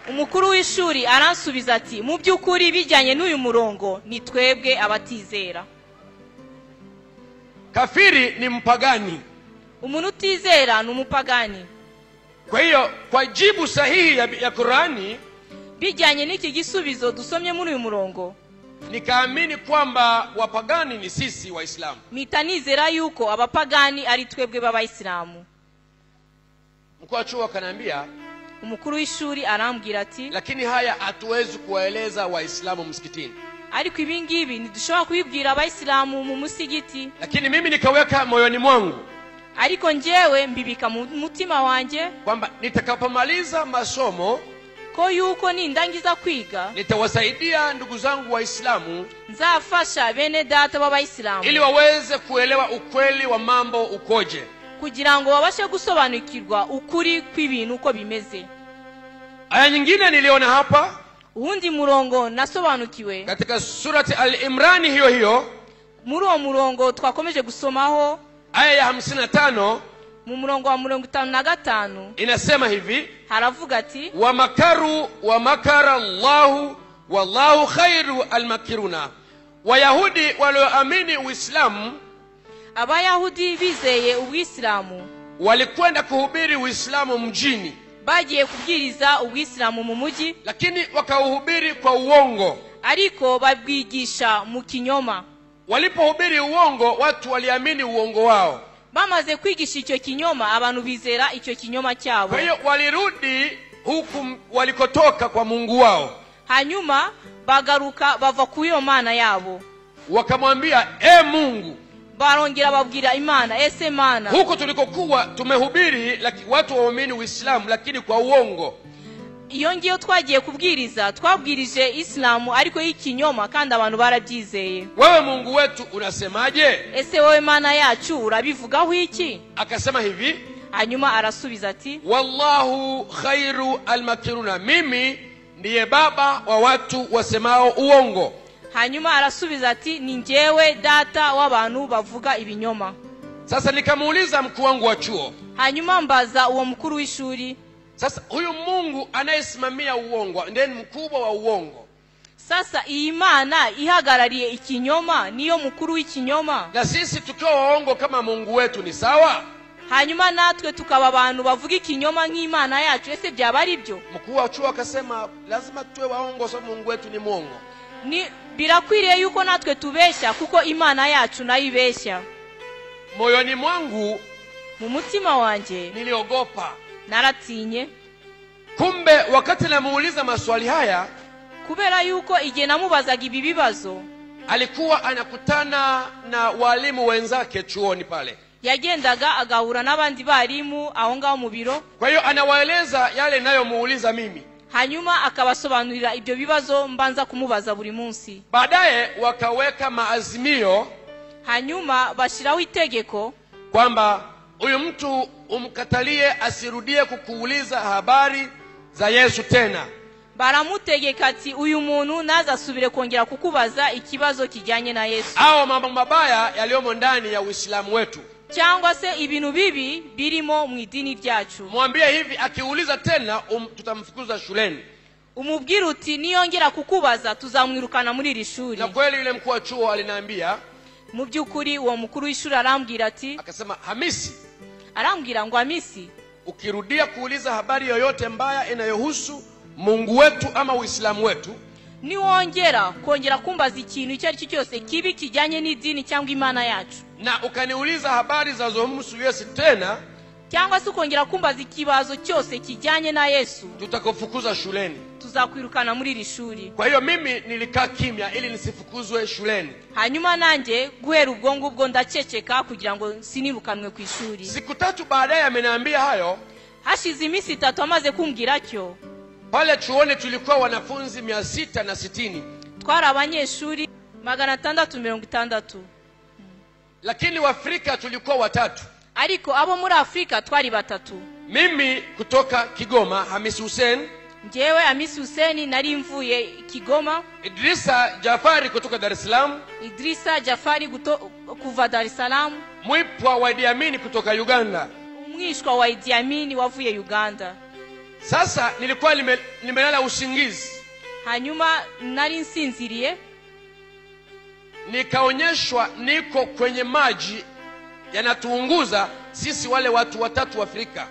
Speaker 2: Umukuru w'ishuri aransubiza ati, mu by'ukuri bijyanye n'uyu murongo ni twebwe abatizera.
Speaker 1: Kafiri ni mpagani.
Speaker 2: Umuntu utizera ni umupagani.
Speaker 1: Kwa hiyo kwa jibu sahihi ya Qur'ani,
Speaker 2: bijyanye n'iki gisubizo dusomye muri uyu murongo,
Speaker 1: nikaamini kwamba wapagani ni sisi Waislamu.
Speaker 2: mitanizera yuko abapagani ari twebwe b'Abayisilamu.
Speaker 1: Mkuu wa chuo akaniambia,
Speaker 2: umukuru w'ishuri arambwira ati,
Speaker 1: lakini haya hatuwezi kuwaeleza Waislamu msikitini.
Speaker 2: ariko ibi ngibi ntidushobora kubibwira Abayisilamu mu musigiti.
Speaker 1: Lakini mimi nikaweka moyoni mwangu,
Speaker 2: ariko njyewe mbibika mu mutima wanjye,
Speaker 1: kwamba nitakapomaliza masomo
Speaker 2: ko yuko nindangiza kwiga
Speaker 1: nitawasaidia ndugu zangu Waislamu,
Speaker 2: nzafasha bene data b'Abayisilamu
Speaker 1: ili waweze kuelewa ukweli wa mambo ukoje,
Speaker 2: kugira ngo babashe gusobanukirwa ukuri kw'ibintu uko bimeze.
Speaker 1: Aya nyingine niliona hapa,
Speaker 2: uwundi murongo nasobanukiwe
Speaker 1: katika surati Al-Imran hiyo
Speaker 2: muri uwo murongo twakomeje gusomaho,
Speaker 1: aya ya 55,
Speaker 2: mu murongo wa 55
Speaker 1: inasema hivi,
Speaker 2: haravuga ati,
Speaker 1: wa makaru wa makara Allahu wallahu khairu almakiruna. Wayahudi walioamini Uislamu,
Speaker 2: Abayahudi bizeye Ubwisilamu,
Speaker 1: walikwenda kuhubiri Uislamu mjini,
Speaker 2: bagiye kubwiriza Ubwisilamu mu mujyi,
Speaker 1: lakini wakauhubiri kwa uongo.
Speaker 2: ariko babwigisha mu kinyoma.
Speaker 1: Walipohubiri uongo, watu waliamini uongo wao.
Speaker 2: Bamaze kwigisha icyo kinyoma, abantu bizera icyo kinyoma cyabo.
Speaker 1: Kwa hiyo walirudi huku walikotoka kwa Mungu wao,
Speaker 2: hanyuma bagaruka bava ku iyo Mana yabo,
Speaker 1: wakamwambia, Mungu,
Speaker 2: barongera babwira Imana, ese Mana,
Speaker 1: huko tulikokuwa tumehubiri watu waamini Uislamu lakini kwa uongo.
Speaker 2: iyo ngiyo twagiye kubwiriza, twabwirije Islamu ariko y'ikinyoma kandi abantu barabyizeye.
Speaker 1: Wewe Mungu wetu unasemaje?
Speaker 2: Ese wowe Mana yacu urabivugaho iki?
Speaker 1: Akasema hivi,
Speaker 2: hanyuma arasubiza ati,
Speaker 1: wallahu khairu almakiruna, mimi ndiye baba wa watu wasemao uongo.
Speaker 2: hanyuma arasubiza ati, ni njyewe data w'abantu bavuga ibinyoma.
Speaker 1: Sasa nikamuuliza mkuu wangu wa chuo,
Speaker 2: hanyuma mbaza uwo mukuru w'ishuri,
Speaker 1: sasa huyu Mungu anayesimamia uongo ndiye mkubwa wa uongo,
Speaker 2: sasa iyi Mana ihagarariye ikinyoma niyo mukuru w'ikinyoma,
Speaker 1: na sisi tukiwa waongo kama Mungu wetu ni sawa?
Speaker 2: hanyuma natwe tukaba abantu bavuga ikinyoma nk'Imana yacu, ese byaba ari byo?
Speaker 1: Mkuu wa chuo akasema lazima tuwe waongo sababu Mungu wetu ni mwongo.
Speaker 2: Ni birakwiriye yuko natwe tubeshya kuko Imana yacu nayo ibeshya.
Speaker 1: Moyoni mwangu,
Speaker 2: mu mutima wanjye
Speaker 1: niliogopa.
Speaker 2: naratinye.
Speaker 1: Kumbe wakati namuuliza maswali haya,
Speaker 2: kubera yuko igihe namubazaga ibi bibazo,
Speaker 1: alikuwa anakutana na walimu wenzake chuoni pale,
Speaker 2: yagendaga agahura n'abandi barimu aho ngaho mu biro.
Speaker 1: Kwa hiyo anawaeleza yale ninayomuuliza mimi,
Speaker 2: hanyuma akabasobanurira ibyo bibazo mbanza kumubaza buri munsi.
Speaker 1: Baadaye wakaweka maazimio,
Speaker 2: hanyuma bashiraho itegeko
Speaker 1: kwamba huyu mtu umkatalie asirudie kukuuliza habari za Yesu tena.
Speaker 2: baramutegeka ati, uyu muntu nazasubire kongera kukubaza ikibazo kijyanye na Yesu,
Speaker 1: au mambo mabaya yaliyomo ndani ya Uislamu wetu,
Speaker 2: cyangwa se ibintu bibi birimo mu idini ryacu.
Speaker 1: mwambie hivi, akiuliza tena tutamfukuza shuleni.
Speaker 2: umubwira uti, niyongera kukubaza tuzamwirukana muri iri shuri.
Speaker 1: Na kweli yule mkuu wa chuo aliniambia,
Speaker 2: mu by'ukuri uwo mukuru w'ishuri arambwira ati,
Speaker 1: akasema, Hamisi,
Speaker 2: arambwira ngo, Hamisi,
Speaker 1: ukirudia kuuliza habari yoyote mbaya inayohusu Mungu wetu ama Uislamu wetu,
Speaker 2: niwongera kongera kumbaza ikintu icyo ari cyo cyose kibi kijyanye n'idini cyangwa Imana yacu,
Speaker 1: na ukaniuliza habari zinazohusu Yesu tena,
Speaker 2: cyangwa se ukongera kumbaza ikibazo cyose kijyanye na Yesu,
Speaker 1: tutakufukuza shuleni.
Speaker 2: tuzakwirukana muri iri shuri.
Speaker 1: Kwa hiyo mimi nilikaa kimya ili nisifukuzwe shuleni.
Speaker 2: Hanyuma nanjye guhera ubwo ngubwo ndaceceka kugira ngo sinirukanwe ku ishuri.
Speaker 1: Siku 3 baadaye ameniambia hayo.
Speaker 2: Hashize iminsi 3 amaze kumbwira cyo.
Speaker 1: Pale chuoni tulikuwa wanafunzi 660.
Speaker 2: Twari abanyeshuri 660.
Speaker 1: Lakini Waafrika tulikuwa 3.
Speaker 2: Ariko abo muri Afrika twari 3.
Speaker 1: Mimi kutoka Kigoma, Hamisi Hussein.
Speaker 2: Njewe Hamisi Hussein nari mvuye Kigoma.
Speaker 1: Idrisa Jafari kutoka Dar es Salaam.
Speaker 2: Idrisa Jafari kuva Dar es Salaam.
Speaker 1: Mwipwa wa Idi Amin kutoka Uganda.
Speaker 2: Umwishwa wa Idi Amin wavuye Uganda.
Speaker 1: Sasa nilikuwa nimelala usingizi.
Speaker 2: Hanyuma nari nsinziriye.
Speaker 1: Nikaonyeshwa niko kwenye maji yanatuunguza sisi wale watu 3 wa Afrika.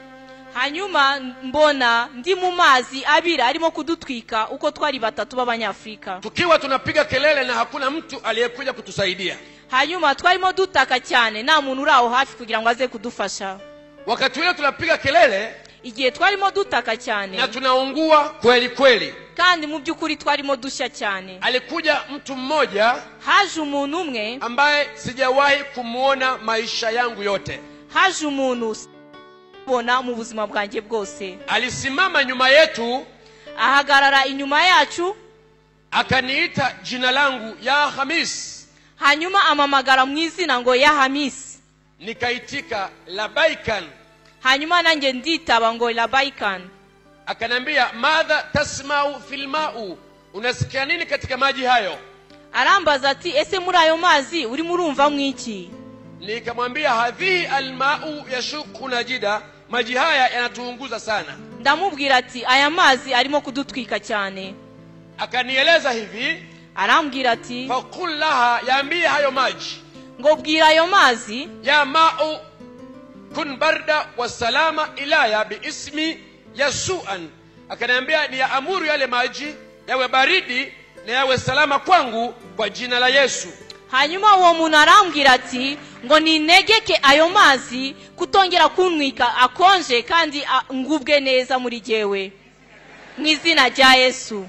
Speaker 2: Hanyuma mbona ndi mu mazi abira arimo kudutwika uko twari 3 b'abanyafrika.
Speaker 1: Tukiwa tunapiga kelele na hakuna mtu aliyekuja kutusaidia.
Speaker 2: Hanyuma twarimo dutaka cyane nta muntu uraho hafi kugira ngo aze kudufasha.
Speaker 1: Wakati ule tunapiga kelele,
Speaker 2: igihe twarimo dutaka cyane
Speaker 1: na tunaungua kweli kweli.
Speaker 2: Kandi mu byukuri twarimo dushya cyane.
Speaker 1: Alikuja mtu mmoja,
Speaker 2: haje umuntu umwe
Speaker 1: ambaye sijawahi kumuona maisha yangu yote.
Speaker 2: Haje umuntu bona mu buzima bwanjye bwose.
Speaker 1: Alisimama nyuma yetu,
Speaker 2: ahagarara inyuma yacu,
Speaker 1: akaniita jina langu ya Hamis.
Speaker 2: Hanyuma amamagara mu izina ngo ya Hamis.
Speaker 1: Nikaitika labaikan.
Speaker 2: Hanyuma nanjye nditaba ngo labaikan.
Speaker 1: Akanambia madha tasma'u fil ma'u, unasikia nini katika maji hayo?
Speaker 2: Arambaza ati ese muri ayo mazi uri murumva mwiki?
Speaker 1: Nikamwambia hadhi alma'u yashuqu najida, maji haya yanatuunguza sana.
Speaker 2: Ndamubwira ati aya mazi arimo kudutwika cyane.
Speaker 1: Akanieleza hivi,
Speaker 2: arambwira ati
Speaker 1: faqul laha, yaambie hayo maji,
Speaker 2: ngo bwira ayo mazi,
Speaker 1: ya ma'u kun barda wa salama ilaya biismi yasuan. Akaniambia ni amuru yale maji yawe baridi na yawe salama kwangu kwa jina la Yesu.
Speaker 2: Hanyuma uwo muntu arambwira ati ngo ninegeke ayo mazi kutongera kunwika akonje kandi ngubwe neza muri jewe mu izina rya Yesu.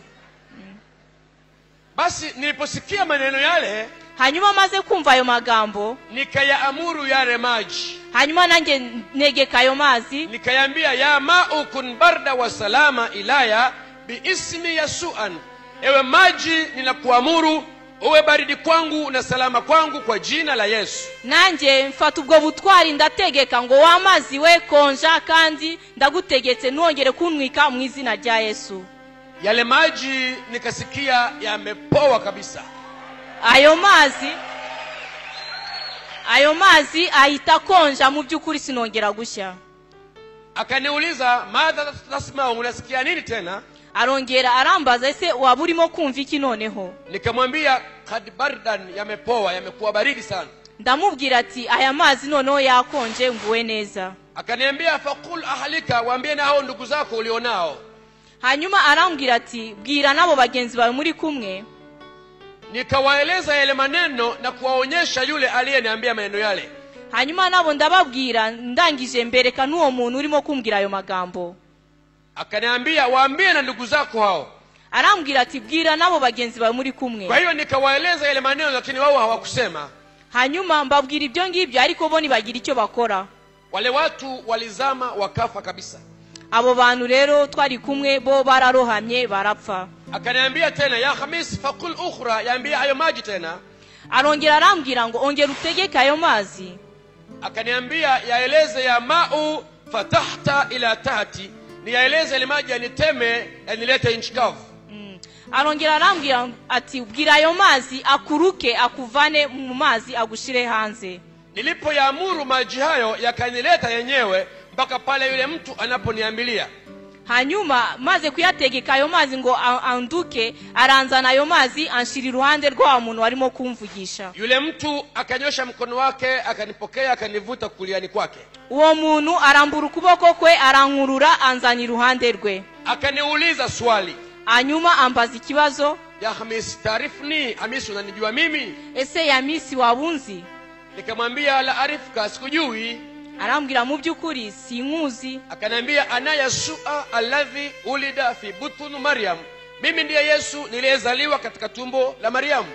Speaker 1: Basi niliposikia maneno yale,
Speaker 2: hanyuma maze kumva ayo magambo,
Speaker 1: nikayaamuru yale maji.
Speaker 2: Hanyuma nange negeka ayo mazi,
Speaker 1: nikayambia ya ma'u kun barda wa salama ilaya biismi yasuan, ewe maji ninakuamuru uwe baridi kwangu na salama kwangu kwa jina la Yesu.
Speaker 2: Nanjye mfata ubwo butwari ndategeka ngo wa mazi we konja kandi ndagutegetse nongere kunwika mu izina rya Yesu.
Speaker 1: Yale maji nikasikia yamepoa kabisa.
Speaker 2: Ayo mazi ahita konja mu byukuri sinongera gushya.
Speaker 1: Akaniuliza madha tasma, unasikia nini tena?
Speaker 2: Arongera arambaza ese waba urimo kumva iki noneho?
Speaker 1: Nikamwambia kad bardan, yamepoa, yamekuwa baridi sana.
Speaker 2: Ndamubwira ati aya mazi noneho yakonje nguwe neza.
Speaker 1: Akaniambia faqul ahlika, waambie na hao ndugu zako ulionao.
Speaker 2: Hanyuma arambwira ati bwira nabo bagenzi bawe muri kumwe.
Speaker 1: Nikawaeleza yale maneno na kuwaonyesha yule aliyeniambia maneno yale.
Speaker 2: Hanyuma nabo ndababwira ndangije mbereka n'uwo muntu urimo kumbwira ayo magambo.
Speaker 1: Akaniambia waambie na ndugu zako hao.
Speaker 2: Arambwira ati bwira nabo bagenzi bawe muri kumwe.
Speaker 1: Kwa hiyo nikawaeleza yale maneno lakini wao hawakusema.
Speaker 2: Hanyuma mbabwira ibyo ngibyo ariko bo nibagira icyo bakora.
Speaker 1: Wale watu walizama wakafa kabisa.
Speaker 2: Abo bantu rero twari kumwe bo bararohamye barapfa.
Speaker 1: Akaniambia tena ya Hamis faqul ukhra, yaambia ayo maji tena.
Speaker 2: Arongera arambwira ngo ongera utegeka ayo mazi.
Speaker 1: Akaniambia yaeleze ya ma'u fatahta ila tahti, ni yaeleze ile maji yaniteme yanilete nchi kavu.
Speaker 2: Arongera arambwira ati bwira ayo mazi akuruke akuvane mu mazi agushire hanze.
Speaker 1: Nilipoyaamuru maji hayo yakanileta yenyewe mpaka pale yule mtu anaponiambilia.
Speaker 2: Hanyuma maze kuyategeka ayo mazi ngo anduke, aranzana ayo mazi anshira iruhande rwa muntu warimo kumvugisha.
Speaker 1: Yule mtu akanyosha mkono wake akanipokea akanivuta kuliani kwake.
Speaker 2: Uwo muntu arambura ukuboko kwe arankurura anzana iruhande rwe.
Speaker 1: Akaniuliza swali.
Speaker 2: Hanyuma ambaza ikibazo,
Speaker 1: ya Hamis tarifni, Hamis unanijua mimi?
Speaker 2: Ese ya Hamisi wabunzi?
Speaker 1: Nikamwambia la arifka, sikujui.
Speaker 2: arambwira mu by'ukuri sinkuzi.
Speaker 1: Akaniambia ana Yeshua alladhi ulida fi butun Maryam, mimi ndiye Yesu niliyezaliwa katika tumbo la Mariamu.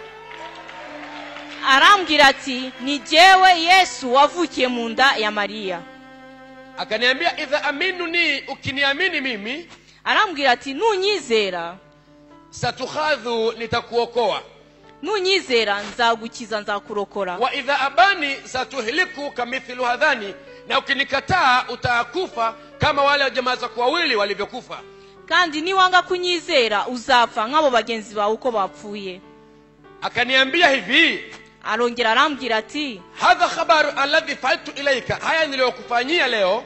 Speaker 2: Arambwira ati ni jewe Yesu wavukiye mu nda ya Maria.
Speaker 1: Akaniambia idha aminuni, ukiniamini mimi,
Speaker 2: arambwira ati nunyizera
Speaker 1: satukhadhu, nitakuokoa,
Speaker 2: nunyizera nzagukiza nzakurokora,
Speaker 1: wa idha abani satuhliku kamithlu hadhani, na ukinikataa utakufa kama wale jamaa zako wawili walivyokufa,
Speaker 2: kandi niwanga kunyizera uzapfa nk'abo bagenzi bawe uko bapfuye.
Speaker 1: Akaniambia hivi,
Speaker 2: arongera arambwira ati
Speaker 1: hadha khabaru alladhi fa'altu ilayka, haya niliyokufanyia leo,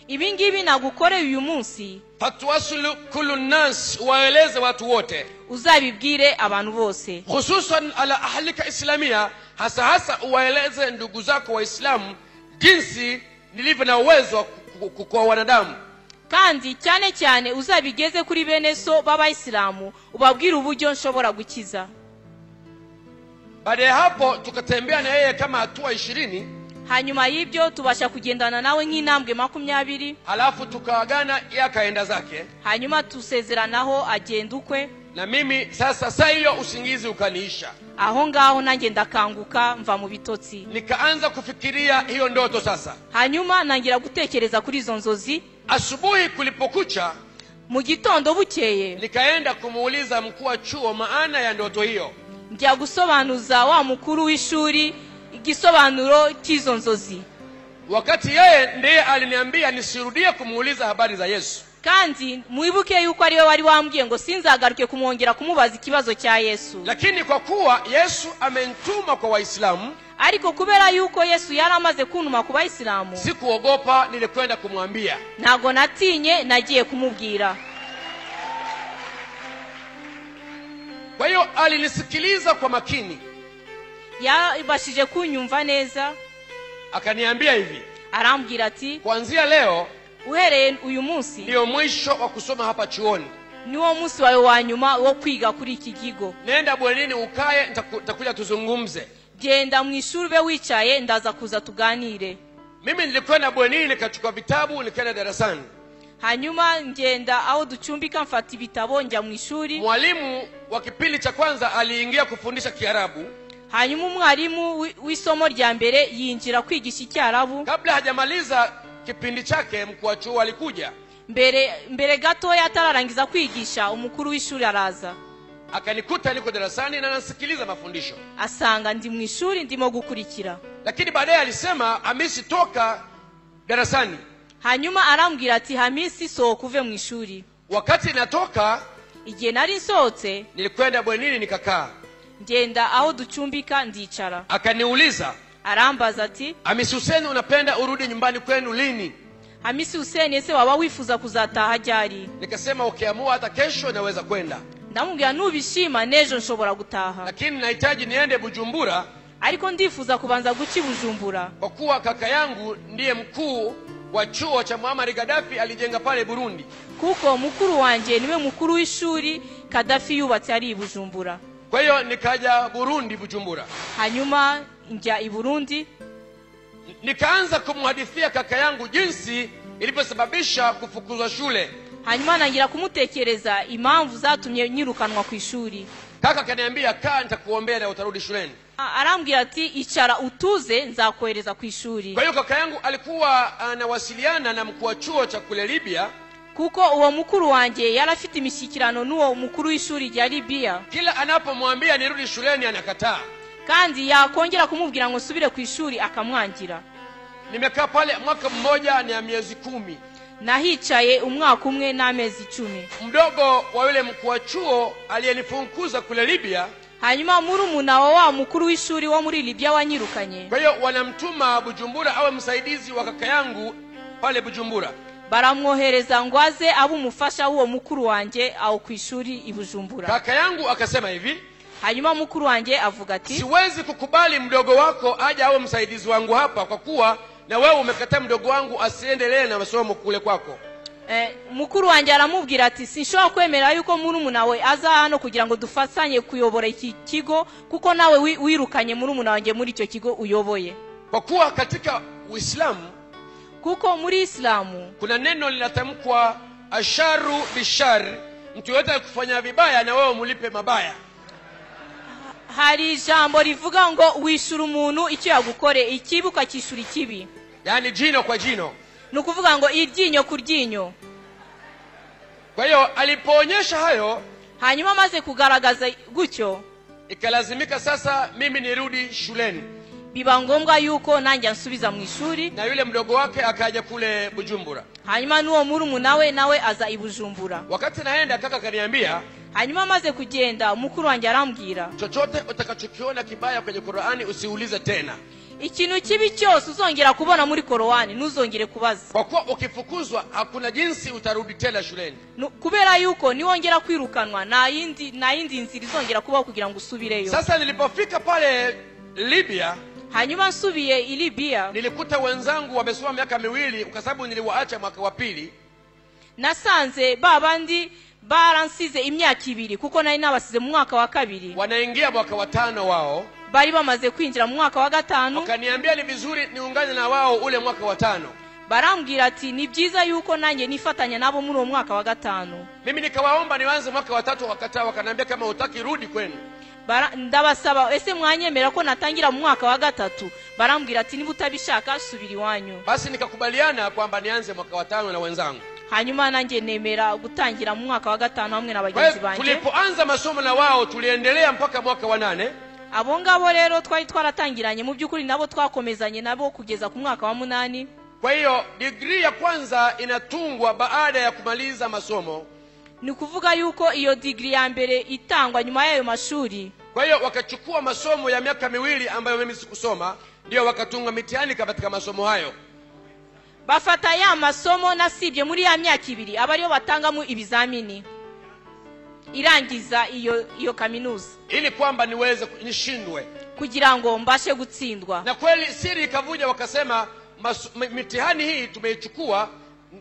Speaker 2: ibingibi nagukoreye uyu munsi,
Speaker 1: fatwasulu kullu nas, waeleze watu wote,
Speaker 2: uzabibwire abantu bose,
Speaker 1: hususan ala ahlika islamia, hasa uwaeleze ndugu zako waislamu jinsi nilivyo na uwezo kwa wanadamu,
Speaker 2: kandi cyane cyane uzabigeze kuri bene so b'Abayisilamu, ubabwire uburyo nshobora gukiza.
Speaker 1: Baada ya hapo tukatembea na yeye kama hatua 20.
Speaker 2: Hanyuma y'ibyo tubasha kugendana nawe nk'intambwe 20.
Speaker 1: Halafu tukaagana, yakaenda zake.
Speaker 2: Hanyuma tusezeranaho agenda ukwe.
Speaker 1: Na mimi sasa hiyo usingizi ukaniisha.
Speaker 2: Aho ngaho nanjye ndakanguka mva mu bitotsi.
Speaker 1: Nikaanza kufikiria hiyo ndoto sasa.
Speaker 2: Hanyuma nangira gutekereza kuri izo nzozi.
Speaker 1: Asubuhi kulipokucha,
Speaker 2: mu gitondo bukeye,
Speaker 1: nikaenda kumuuliza mkuu wa chuo maana ya ndoto hiyo.
Speaker 2: Njya gusobanuza wa mukuru w'ishuri igisobanuro cy'izo nzozi.
Speaker 1: Wakati yeye ndiye aliniambia nisirudie kumuuliza habari za Yesu.
Speaker 2: Kandi muibuke yuko ari we wari wambwiye ngo sinzagaruke kumwongera kumubaza ikibazo cya Yesu.
Speaker 1: Lakini kwa kuwa Yesu amenituma kwa Waislamu,
Speaker 2: ariko kubera yuko Yesu yaramaze kuntuma ku Bayisilamu,
Speaker 1: sikuogopa, nilikwenda kumwambia.
Speaker 2: Ntago natinye, nagiye kumubwira.
Speaker 1: Kwa hiyo alinisikiliza kwa makini.
Speaker 2: Yabashije kunyumva neza.
Speaker 1: Akaniambia hivi,
Speaker 2: arambwira ati
Speaker 1: kuanzia leo,
Speaker 2: uhereye uyu munsi
Speaker 1: ndio mwisho wa kusoma hapa chuoni.
Speaker 2: Niwo munsi wawe wa nyuma wo kwiga kuri iki kigo.
Speaker 1: Nenda bwenini ukae, nitakuja tuzungumze.
Speaker 2: Genda mu ishuri be wicaye, ndaza kuza tuganire.
Speaker 1: Mimi nilikwenda bwenini, nikachukua vitabu, nikaenda darasani.
Speaker 2: Hanyuma ngenda aho ducumbika mfata ibitabo njya mu ishuri.
Speaker 1: Mwalimu wa kipindi cha kwanza aliingia kufundisha Kiarabu.
Speaker 2: Hanyuma umwarimu w'isomo rya mbere yinjira kwigisha Icyarabu.
Speaker 1: Kabla hajamaliza kipindi chake, mkuu wa chuo alikuja.
Speaker 2: Mbere gato atararangiza kwigisha, umukuru w'ishuri araza.
Speaker 1: Akanikuta niko darasani na nasikiliza mafundisho.
Speaker 2: Asanga ndi mu ishuri ndimo gukurikira.
Speaker 1: Lakini baadaye alisema, Hamisi toka darasani.
Speaker 2: Hanyuma arambwira ati Hamisi sohoka uve mu ishuri.
Speaker 1: Wakati natoka,
Speaker 2: igihe nari nsohotse,
Speaker 1: nilikwenda bwenini nikakaa.
Speaker 2: Ngenda aho ducumbika ndicara.
Speaker 1: Akaniuliza,
Speaker 2: arambaza ati
Speaker 1: Hamisi Hussein, unapenda urudi nyumbani kwenu lini?
Speaker 2: Hamisi Hussein, ese waba wifuza kuzataha ryari?
Speaker 1: Nikasema ukiamua hata kesho naweza kwenda.
Speaker 2: Ndamubwira nubishima nejo nshobora gutaha.
Speaker 1: Lakini nahitaji niende Bujumbura.
Speaker 2: Ariko ndifuza kubanza guci Bujumbura.
Speaker 1: Kwa kuwa kaka yangu ndiye mkuu wa chuo cha Muammar Gaddafi, alijenga pale Burundi.
Speaker 2: Kuko mukuru wanje niwe mukuru w'ishuri Gaddafi yubatse ari Bujumbura.
Speaker 1: Kwa hiyo nikaja Burundi, Bujumbura.
Speaker 2: Hanyuma njya i Burundi.
Speaker 1: Nikaanza kumhadithia kaka yangu jinsi ilivyosababisha kufukuzwa shule.
Speaker 2: Hanyuma nangira kumutekereza impamvu zatumye nyirukanwa ku ishuri.
Speaker 1: Kaka kaniambia, kaa nitakuombea na utarudi shuleni.
Speaker 2: Arambwira ati icara utuze nzakohereza ku ishuri.
Speaker 1: Kwa hiyo kaka yangu alikuwa anawasiliana na mkuu wa chuo cha kule Libya.
Speaker 2: Kuko uwo mukuru wanje yarafite imishyikirano n'uwo mukuru w'ishuri rya Libya.
Speaker 1: Kila anapomwambia nirudi shuleni anakataa.
Speaker 2: Kandi yakongera kumubwira ngo subire ku ishuri akamwangira.
Speaker 1: Nimekaa pale mwaka mmoja na miezi 10.
Speaker 2: Nahicaye umwaka umwe n'amezi 10.
Speaker 1: Mdogo wa yule mkuu wa chuo aliyenifunkuza kule Libya,
Speaker 2: hanyuma murumuna wa mukuru w'ishuri wo muri Libya wanyirukanye.
Speaker 1: Kwa hiyo wanamtuma Bujumbura awe msaidizi wa kaka yangu pale Bujumbura.
Speaker 2: Baramwohereza ngo aze abumufasha uwo mukuru wanje aho ku ishuri i Bujumbura.
Speaker 1: Kaka yangu akasema hivi,
Speaker 2: hanyuma mukuru wanje avuga ati
Speaker 1: siwezi kukubali mdogo wako aje awe msaidizi wangu hapa, kwa kuwa na wewe umekataa mdogo wangu asiendelee na masomo kule kwako.
Speaker 2: Mukuru wanje aramubwira ati sinshobora kwemera yuko murumuna we aza hano kugira ngo dufatanye kuyobora iki kigo, kuko nawe wirukanye murumuna wanje muri icyo kigo uyoboye.
Speaker 1: Kwa kuwa katika Uislamu
Speaker 2: kuko muri Islamu
Speaker 1: kuna neno linatamkwa asharu bishar, mtu yote kufanya vibaya na wewe mulipe mabaya.
Speaker 2: hari ijambo rivuga ngo wishura umuntu icyo yagukore ikibi ukakishura ikibi,
Speaker 1: yani jino kwa jino,
Speaker 2: nukuvuga ngo iryinyo ku ryinyo.
Speaker 1: Kwa hiyo alipoonyesha hayo,
Speaker 2: hanyuma maze kugaragaza gutyo,
Speaker 1: ikalazimika sasa mimi nirudi shuleni.
Speaker 2: biba ngombwa yuko nanjye nsubiza mu ishuri,
Speaker 1: na yule mdogo wake akaja kule Bujumbura.
Speaker 2: hanyuma nuwo murumuna we nawe aza i Bujumbura.
Speaker 1: Wakati naenda kaka kaniambia,
Speaker 2: hanyuma maze kugenda mukuru wanjye arambwira,
Speaker 1: chochote utakachokiona kibaya kwenye Qur'ani usiulize tena.
Speaker 2: ikintu kibi cyose uzongera kubona muri Qur'ani ntuzongere kubaza,
Speaker 1: kwa kuwa ukifukuzwa hakuna jinsi utarudi tena shuleni.
Speaker 2: kubera yuko niwongera kwirukanwa na yindi nzira izongera kubaho kugira ngo usubireyo.
Speaker 1: Sasa nilipofika pale Libya,
Speaker 2: hanyuma nsubiye i Libya,
Speaker 1: nilikuta wenzangu wamesoma miaka 2 kwa sababu niliwaacha mwaka wa 2.
Speaker 2: nasanze babandi baransize imyaka 2 kuko nari nabasize mu mwaka wa 2,
Speaker 1: wanaingia mwaka wa 5 wao,
Speaker 2: bari bamaze kwinjira mu mwaka wa 5.
Speaker 1: wakaniambia ni vizuri niungane na wao ule mwaka wa 5.
Speaker 2: barambwira ati ni byiza yuko nanjye nifatanya nabo muri uwo mwaka wa 5.
Speaker 1: mimi nikawaomba nianze mwaka wa 3, wakataa, wakaniambia kama hutaki rudi kwenu.
Speaker 2: ndabasaba ese mwanyemera ko natangira mu mwaka wa 3? barambwira ati niba utabishaka subira iwanyu.
Speaker 1: Basi nikakubaliana kwamba nianze mwaka wa 5 na wenzangu.
Speaker 2: hanyuma nanjye nemera gutangira mu mwaka wa 5 hamwe na bagenzi banjye.
Speaker 1: Tulipoanza masomo na wao tuliendelea mpaka mwaka wa 8.
Speaker 2: abo ngabo rero twari twaratangiranye mu by'ukuri nabo twakomezanye nabo kugeza ku mwaka wa 8.
Speaker 1: Kwa hiyo degree ya kwanza inatungwa baada ya kumaliza masomo.
Speaker 2: ni kuvuga yuko iyo degree ya mbere itangwa nyuma y'ayo mashuri.
Speaker 1: Kwa hiyo wakachukua masomo ya miaka 2 ambayo mimi sikusoma, ndio wakatunga mitihani katika masomo hayo.
Speaker 2: bafata ya masomo nasibye muri ya myaka 2 abariyo batangamo ibizamini irangiza iyo kaminuza,
Speaker 1: ili kwamba niweze nishindwe,
Speaker 2: kugira ngo mbashe gutsindwa.
Speaker 1: Na kweli siri ikavuja, wakasema mitihani hii tumeichukua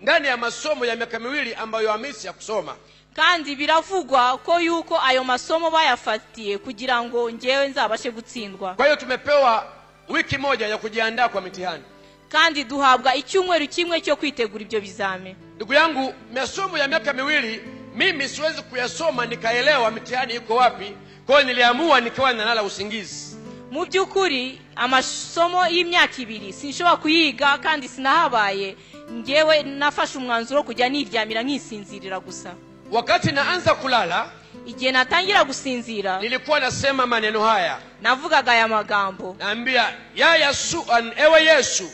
Speaker 1: ndani ya masomo ya miaka 2 ambayo Hamisi ya kusoma.
Speaker 2: kandi biravugwa ko yuko ayo masomo bayafatiye kugira ngo ngewe nzabashe gutsindwa.
Speaker 1: Kwa hiyo tumepewa wiki moja ya kujiandaa kwa mitihani,
Speaker 2: kandi duhabwa icyumweru kimwe cyo kwitegura ibyo bizame.
Speaker 1: Ndugu yangu, masomo ya miaka 2 mimi siwezi kuyasoma nikaelewa mitihani iko wapi. Kwa hiyo niliamua nikawa nalala usingizi.
Speaker 2: mu by'ukuri amasomo y'imyaka 2 sinshobora kuyiga kandi sinahabaye, ngewe nafashe umwanzuro kujya niryamira nkisinzirira gusa.
Speaker 1: Wakati naanza kulala,
Speaker 2: igihe natangira gusinzira,
Speaker 1: nilikuwa nasema maneno haya,
Speaker 2: navugaga aya magambo,
Speaker 1: naambia ya Yesu, ewe Yesu,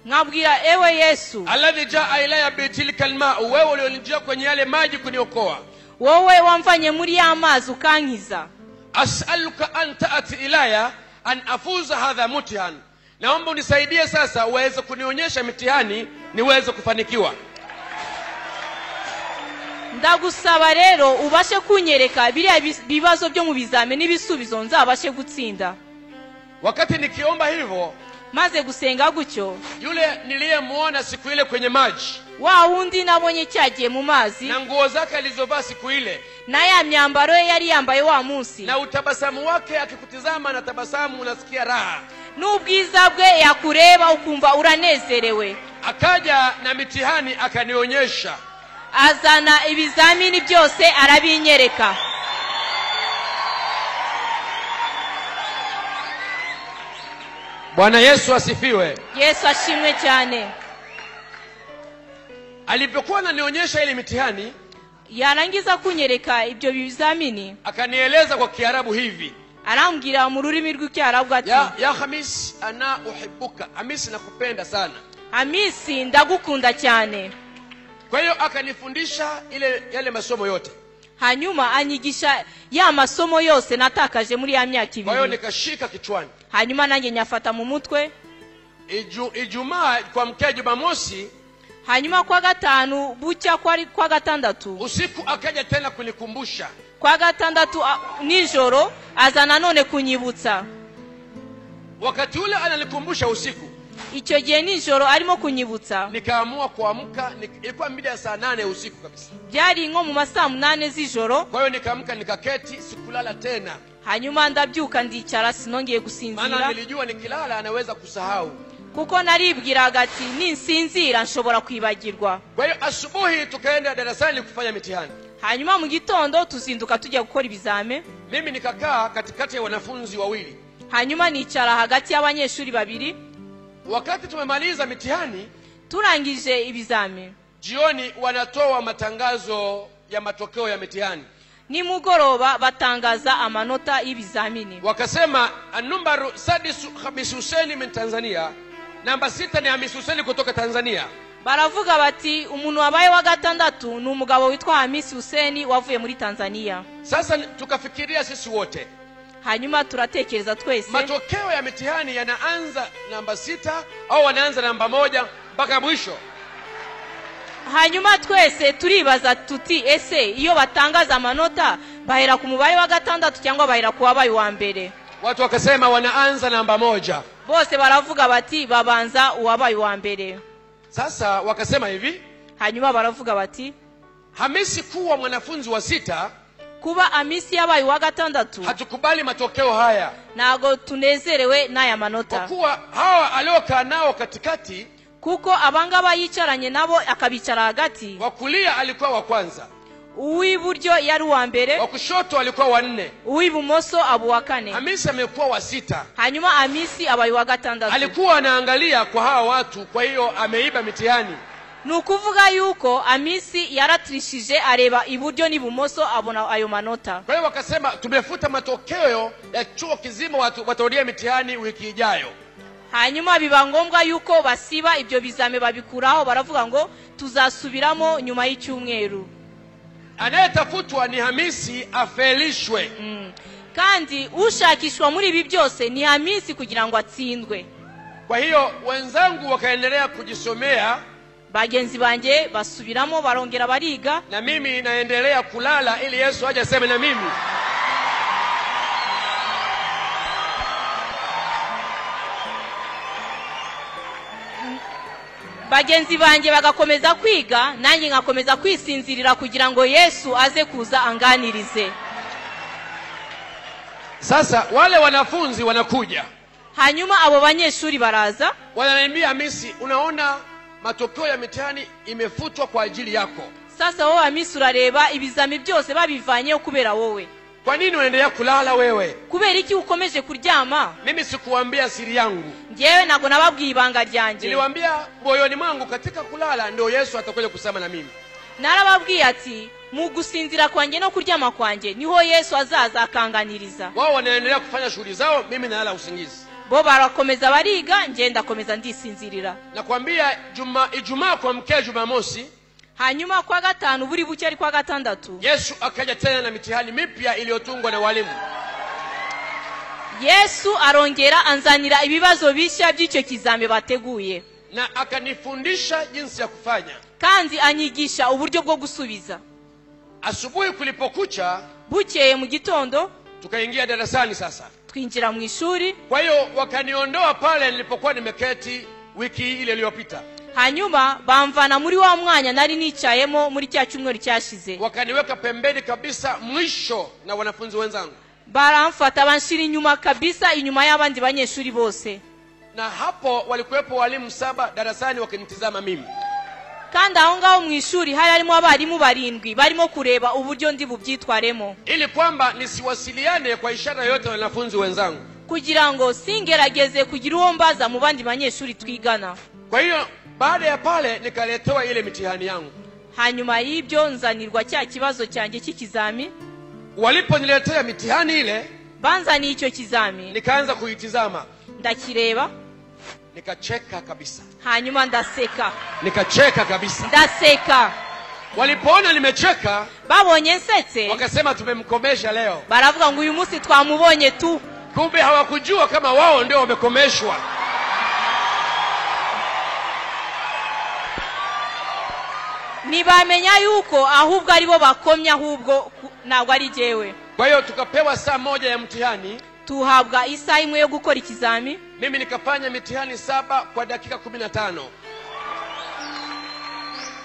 Speaker 2: ngabwira ewe Yesu,
Speaker 1: alladhi jaa ilaya bitilka almaa, wewe ulionijia kwenye yale maji kuniokoa,
Speaker 2: wowe wamfanye muri ya mazi ukankiza.
Speaker 1: as'aluka an ta'ati ilaya an afuza hadha mutihan, naomba unisaidie sasa uweze kunionyesha mitihani niweze kufanikiwa.
Speaker 2: ndagusaba rero ubashe kunyereka biriya bibazo byo mu bizame n'ibisubizo nzabashe gutsinda.
Speaker 1: Wakati nikiomba hivyo,
Speaker 2: maze gusenga gutyo,
Speaker 1: yule niliyemuona siku ile kwenye maji,
Speaker 2: wa wundi nabonye cyagiye mu mazi,
Speaker 1: na nguo zake alizovaa siku ile,
Speaker 2: na ya myambaro ye yari yambaye wa munsi,
Speaker 1: na utabasamu wake akikutizama na tabasamu unasikia raha,
Speaker 2: n'ubwiza bwe yakureba ukumva uranezerewe.
Speaker 1: akaja na mitihani akanionyesha,
Speaker 2: azana ibizamini byose arabinyereka.
Speaker 1: Bwana Yesu asifiwe.
Speaker 2: Yesu ashimwe cyane.
Speaker 1: Alipokuwa ananionyesha ile mitihani,
Speaker 2: yarangiza kunyereka ibyo bizamini,
Speaker 1: akanieleza kwa Kiarabu hivi,
Speaker 2: arambwira mu rurimi rw'Icyarabu ati,
Speaker 1: ya Hamis, ana uhibbuka, Hamis nakupenda sana,
Speaker 2: Hamisi ndagukunda cyane.
Speaker 1: Kwa hiyo akanifundisha yale masomo yote.
Speaker 2: hanyuma anyigisha ya masomo yose natakaje muri ya myaka 2.
Speaker 1: Kwa hiyo nikashika kichwani.
Speaker 2: hanyuma nanjye nyafata mu mutwe.
Speaker 1: Ijumaa kwa mkia Jumamosi,
Speaker 2: hanyuma kwa 5 bucya kwa 6
Speaker 1: usiku akaja tena kunikumbusha.
Speaker 2: Kwa 6 nijoro azana none kunyibutsa.
Speaker 1: Wakati ule ananikumbusha usiku,
Speaker 2: icyo gihe nijoro arimo kunyibutsa,
Speaker 1: nikaamua kuamka. Ilikuwa mida ya saa 8 usiku kabisa,
Speaker 2: byari nko mu masaa 8 z'ijoro.
Speaker 1: Kwa hiyo nikaamka nikaketi, sikulala tena.
Speaker 2: hanyuma ndabyuka ndicara sinongeye gusinzira,
Speaker 1: maana nilijua nikilala anaweza kusahau.
Speaker 2: kuko naribwiraga ati ninsinzira nshobora kwibagirwa.
Speaker 1: Kwa hiyo asubuhi tukaenda darasani kufanya mitihani.
Speaker 2: Hanyuma mu gitondo tuzinduka tujya gukora ibizame.
Speaker 1: Mimi nikakaa katikati ya wanafunzi wawili.
Speaker 2: Hanyuma nicara hagati y'abanyeshuri babiri.
Speaker 1: Wakati tumemaliza mitihani,
Speaker 2: turangije ibizame,
Speaker 1: jioni wanatoa matangazo ya matokeo ya mitihani.
Speaker 2: Ni mugoroba batangaza amanota y'ibizamini.
Speaker 1: Wakasema numbaru sadisu Hamis Hussein min Tanzania, namba 6 ni Hamis Hussein kutoka Tanzania.
Speaker 2: Baravuga bati umuntu wabaye wa gatandatu ni umugabo witwa Hamis Hussein wavuye muri Tanzania.
Speaker 1: Sasa tukafikiria sisi wote.
Speaker 2: Hanyuma turatekereza twese,
Speaker 1: matokeo ya mitihani yanaanza namba 6 au wanaanza namba 1 mpaka mwisho.
Speaker 2: Hanyuma twese turibaza tuti ese iyo batangaza amanota bahera ku mubare wa gatandatu cyangwa bahera ku wabaye wa mbere?
Speaker 1: Watu wakasema wanaanza namba 1.
Speaker 2: Bose baravuga bati babanza uwabaye wa mbere.
Speaker 1: Sasa wakasema hivi,
Speaker 2: hanyuma baravuga bati
Speaker 1: Hamisi kuwa mwanafunzi wa 6,
Speaker 2: kuba Amisi yabaye wa gatandatu,
Speaker 1: hatukubali matokeo haya.
Speaker 2: Nago tunezerewe n'aya manota.
Speaker 1: Kwa kuwa hawa aliokaa nao katikati,
Speaker 2: kuko abangaba yicaranye nabo akabicara hagati,
Speaker 1: wa kulia alikuwa wa kwanza,
Speaker 2: uw'iburyo yari wa mbere,
Speaker 1: wa kushoto alikuwa wa 4,
Speaker 2: uw'ibumoso abo wa 4.
Speaker 1: Hamisi amekuwa wa 6.
Speaker 2: Hanyuma Amisi abaye wa gatandatu.
Speaker 1: Alikuwa anaangalia kwa hawa watu, kwa hiyo ameiba mitihani.
Speaker 2: Nukuvuga yuko Amisi yaratrishije areba iburyo n'ibumoso abona ayo manota.
Speaker 1: Kwa hiyo wakasema tumefuta matokeo ya chuo kizima, watu watarudia mitihani wiki ijayo.
Speaker 2: Hanyuma biba ngombwa yuko basiba ibyo bizame babikuraho, baravuga ngo tuzasubiramo nyuma y'icyumweru.
Speaker 1: Anayetafutwa ni Hamisi afelishwe.
Speaker 2: Kandi ushakishwa muri ibi byose ni Hamisi kugira ngo atsindwe.
Speaker 1: Kwa hiyo wenzangu wakaendelea kujisomea,
Speaker 2: bagenzi banje basubiramo barongera bariga,
Speaker 1: na mimi naendelea kulala ili Yesu aje aseme na mimi.
Speaker 2: bagenzi banje bagakomeza kwiga, nanjye ngakomeza kwisinzirira kugira ngo Yesu aze kuza anganirize.
Speaker 1: Sasa wale wanafunzi wanakuja,
Speaker 2: hanyuma abo banyeshuri baraza,
Speaker 1: wananiambia Hamisi, unaona matokeo ya mitihani imefutwa kwa ajili yako.
Speaker 2: Sasa wowe Hamisi urareba ibizami byose babivanyeho kubera wowe.
Speaker 1: Kwa nini unaendelea kulala wewe?
Speaker 2: Kubera iki ukomeje kuryama?
Speaker 1: Mimi sikuambia siri yangu.
Speaker 2: Ngewe nago nababwiye ibanga ryanje.
Speaker 1: Niliwaambia moyoni mwangu katika kulala ndio Yesu atakuja kusema na mimi.
Speaker 2: Narababwiye ati mu gusinzira kwanjye no kuryama kwanjye niho Yesu azaza akanganiriza.
Speaker 1: Wao wanaendelea kufanya shughuli zao, mimi nalala usingizi.
Speaker 2: Bo barakomeza bariga, nje ndakomeza ndisinzirira.
Speaker 1: Nakwambia Ijumaa kwa mkea Jumamosi,
Speaker 2: hanyuma kwa gatanu buri buke ari kwa gatandatu,
Speaker 1: Yesu akaja tena na mitihani mipya iliyotungwa na walimu.
Speaker 2: Yesu arongera anzanira ibibazo bishya by'icyo kizame bateguye,
Speaker 1: na akanifundisha jinsi ya kufanya,
Speaker 2: kandi anyigisha uburyo bwo gusubiza.
Speaker 1: Asubuhi kulipokucha,
Speaker 2: bukeye mu gitondo,
Speaker 1: tukaingia darasani. Sasa
Speaker 2: twinjira mu ishuri.
Speaker 1: Kwa hiyo wakaniondoa pale nilipokuwa nimeketi wiki ile iliyopita,
Speaker 2: hanyuma bamvana muri wa mwanya nari nicayemo muri cya cyumweru cyashize,
Speaker 1: wakaniweka pembeni kabisa mwisho na wanafunzi wenzangu.
Speaker 2: Baramfata banshira inyuma kabisa, inyuma y'abandi banyeshuri bose.
Speaker 1: Na hapo walikuwepo walimu 7 darasani wakinitazama mimi.
Speaker 2: Kandi aho ngaho mu ishuri hari harimo abarimu 7 barimo kureba uburyo ndi bubyitwaremo,
Speaker 1: ili kwamba nisiwasiliane kwa ishara yote na wanafunzi wenzangu,
Speaker 2: kugira ngo singerageze kugira uwo mbaza mu bandi banyeshuri twigana.
Speaker 1: Kwa hiyo baada ya pale nikaletewa ile mitihani yangu.
Speaker 2: Hanyuma y'ibyo nzanirwa cya kibazo cyanjye cy'ikizami.
Speaker 1: Waliponiletea mitihani ile,
Speaker 2: banzani icyo kizami,
Speaker 1: nikaanza kuitizama,
Speaker 2: ndakireba,
Speaker 1: nikacheka kabisa.
Speaker 2: hanyuma ndaseka,
Speaker 1: nikacheka kabisa,
Speaker 2: ndaseka.
Speaker 1: Walipoona nimecheka,
Speaker 2: babonye nsetse,
Speaker 1: wakasema tumemkomesha leo.
Speaker 2: baravuga ngo uyu munsi twamubonye tu.
Speaker 1: Kumbe hawakujua kama wao ndio wamekomeshwa.
Speaker 2: Nibamenya yuko ahubwo aribo bakomya, ahubwo ntabwo ari jewe.
Speaker 1: Kwa hiyo tukapewa saa 1 ya mtihani,
Speaker 2: tuhabwa isaha imwe yo gukora ikizami.
Speaker 1: Mimi nikafanya mitihani 7 kwa dakika 15.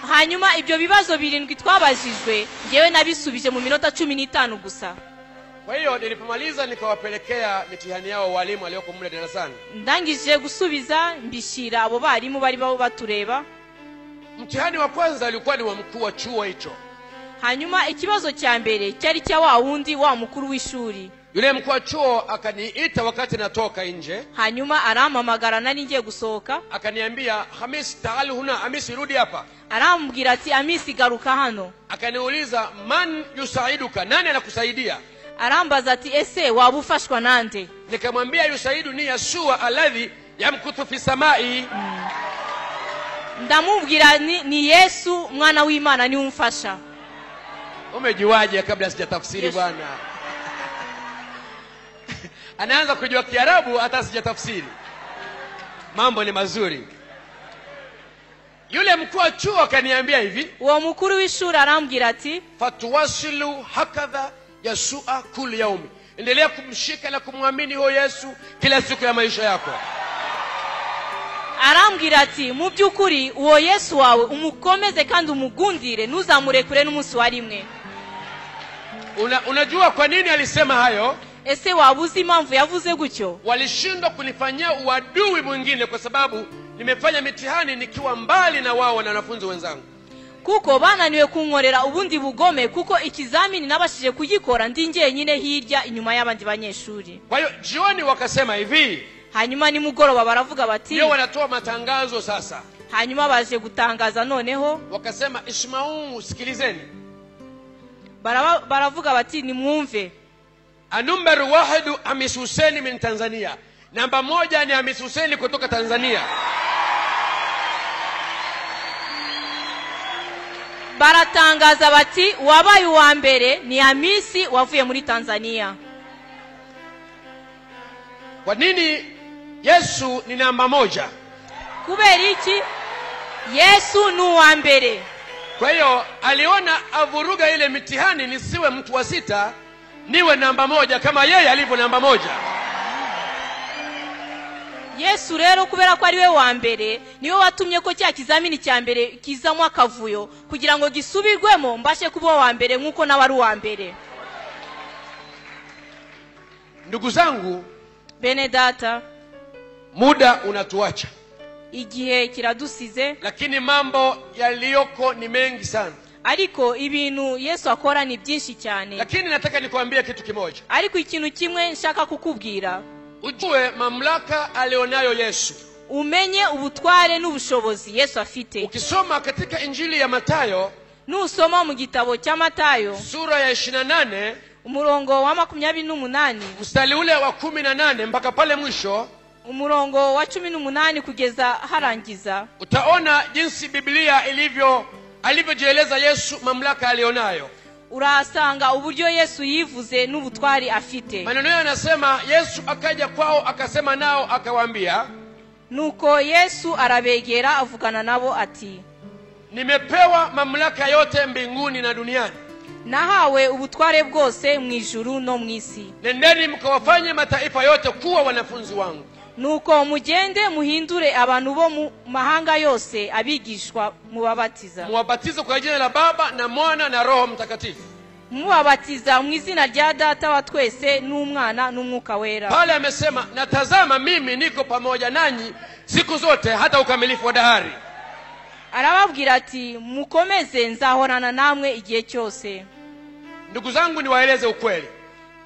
Speaker 2: hanyuma ibyo bibazo 7 twabajijwe ngewe nabisubije mu minota 15 gusa.
Speaker 1: Kwa hiyo nilipomaliza nikawapelekea mitihani yao walimu walioko mle darasani.
Speaker 2: Ndangije gusubiza mbishira abo barimu bari batureba.
Speaker 1: Mtihani wa kwanza ulikuwa ni wa mkuu wa chuo hicho.
Speaker 2: Hanyuma ikibazo cya mbere cyari cya wa wundi wa mukuru w'ishuri.
Speaker 1: Yule mkuu wa chuo akaniita wakati natoka nje.
Speaker 2: Hanyuma arampamagara nari ngiye gusohoka.
Speaker 1: Akaniambia, Hamis taali huna, Hamis rudi hapa.
Speaker 2: Arambwira ati, Hamis garuka hano.
Speaker 1: Akaniuliza, man yusaiduka, nani anakusaidia?
Speaker 2: Arambaza ati, ese wabufashwa nande?
Speaker 1: Nikamwambia, yusaidu ni Yeshua alladhi yamkutu fi samai.
Speaker 2: Ndamubwira ni Yesu mwana w'Imana ni umfasha.
Speaker 1: Umejuaje kabla sijatafsiri bwana? Anaanza kujua Kiarabu hata sijatafsiri. Mambo ni mazuri. Yule mkuu wa chuo akaniambia hivi,
Speaker 2: uwo mukuru w'ishuri arambwira ati,
Speaker 1: fatuwasilu hakadha Yeshua kul yaumi. Endelea kumshika na kumwamini huyo Yesu kila siku ya maisha yako.
Speaker 2: Arambwira ati, mu byukuri uwo Yesu wawe umukomeze kandi umugundire ntuzamurekure n'umunsi wa rimwe.
Speaker 1: Unajua kwa nini alisema hayo?
Speaker 2: Ese wabuze impamvu yavuze gutyo?
Speaker 1: Walishindwa kunifanyia uadui mwingine kwa sababu nimefanya mitihani nikiwa mbali na wao na wanafunzi wenzangu.
Speaker 2: Kuko bananiwe kunkorera ubundi bugome kuko ikizamini nabashije kugikora ndi njenyine hirya inyuma y'abandi banyeshuri.
Speaker 1: Kwa hiyo jioni wakasema hivi,
Speaker 2: hanyuma ni mugoroba baravuga bati,
Speaker 1: leo wanatoa matangazo sasa.
Speaker 2: Hanyuma baje gutangaza noneho
Speaker 1: wakasema, Isma'u, sikilizeni.
Speaker 2: Baravuga bati, ni mwumve.
Speaker 1: Number 1 Hamis Hussein min Tanzania. Namba 1 ni Hamis Hussein kutoka Tanzania.
Speaker 2: Baratangaza bati, wabaye wa mbere ni Hamisi wavuye muri Tanzania.
Speaker 1: Kwa nini Yesu ni namba 1?
Speaker 2: Kubera iki? Yesu ni wa mbere.
Speaker 1: Kwa hiyo aliona avuruga ile mitihani nisiwe mtu wa 6, niwe namba 1 kama yeye alivyo namba 1.
Speaker 2: Yesu rero kubera ko ari we wa mbere niwe watumye ko cya kizamini cya mbere kizamwa kavuyo kugira ngo gisubirwemo mbashe kuba wa mbere nkuko nabari wa mbere.
Speaker 1: Ndugu zangu,
Speaker 2: bene data,
Speaker 1: muda unatuacha,
Speaker 2: igihe kiradusize,
Speaker 1: lakini mambo yaliyoko ni mengi sana.
Speaker 2: Ariko ibintu Yesu akora ni byinshi cyane.
Speaker 1: Lakini nataka nikwambie kitu kimoja.
Speaker 2: Ariko ikintu kimwe nshaka kukubwira.
Speaker 1: Ujue mamlaka alionayo Yesu.
Speaker 2: Umenye ubutware n'ubushobozi Yesu afite.
Speaker 1: Ukisoma katika Injili ya Matayo,
Speaker 2: nusoma mu gitabo cya Matayo
Speaker 1: sura ya 28,
Speaker 2: umurongo wa 28,
Speaker 1: mstari ule wa 18 mpaka pale mwisho,
Speaker 2: umurongo wa 18 kugeza harangiza,
Speaker 1: utaona jinsi Biblia alivyojieleza Yesu mamlaka alionayo.
Speaker 2: Urasanga uburyo Yesu yivuze n'ubutwari afite.
Speaker 1: Maneno yanasema, Yesu akaja kwao akasema nao akawaambia,
Speaker 2: nuko Yesu arabegera avugana nabo ati,
Speaker 1: nimepewa mamlaka yote mbinguni na duniani.
Speaker 2: Nahawe ubutware bwose mu ijuru no mu isi.
Speaker 1: Nendeni mkawafanye mataifa yote kuwa wanafunzi wangu.
Speaker 2: Nuko mugende muhindure abantu bo mu mahanga yose abigishwa mubabatiza.
Speaker 1: Muwabatize kwa jina la Baba na Mwana na Roho Mtakatifu.
Speaker 2: Mubabatiza mu izina rya Data wa twese n'Umwana n'Umwuka wera.
Speaker 1: Pale amesema, natazama mimi niko pamoja nanyi siku zote hata ukamilifu wa dahari.
Speaker 2: Arababwira ati, mukomeze nzahorana namwe igihe cyose.
Speaker 1: Ndugu zangu, niwaeleze ukweli.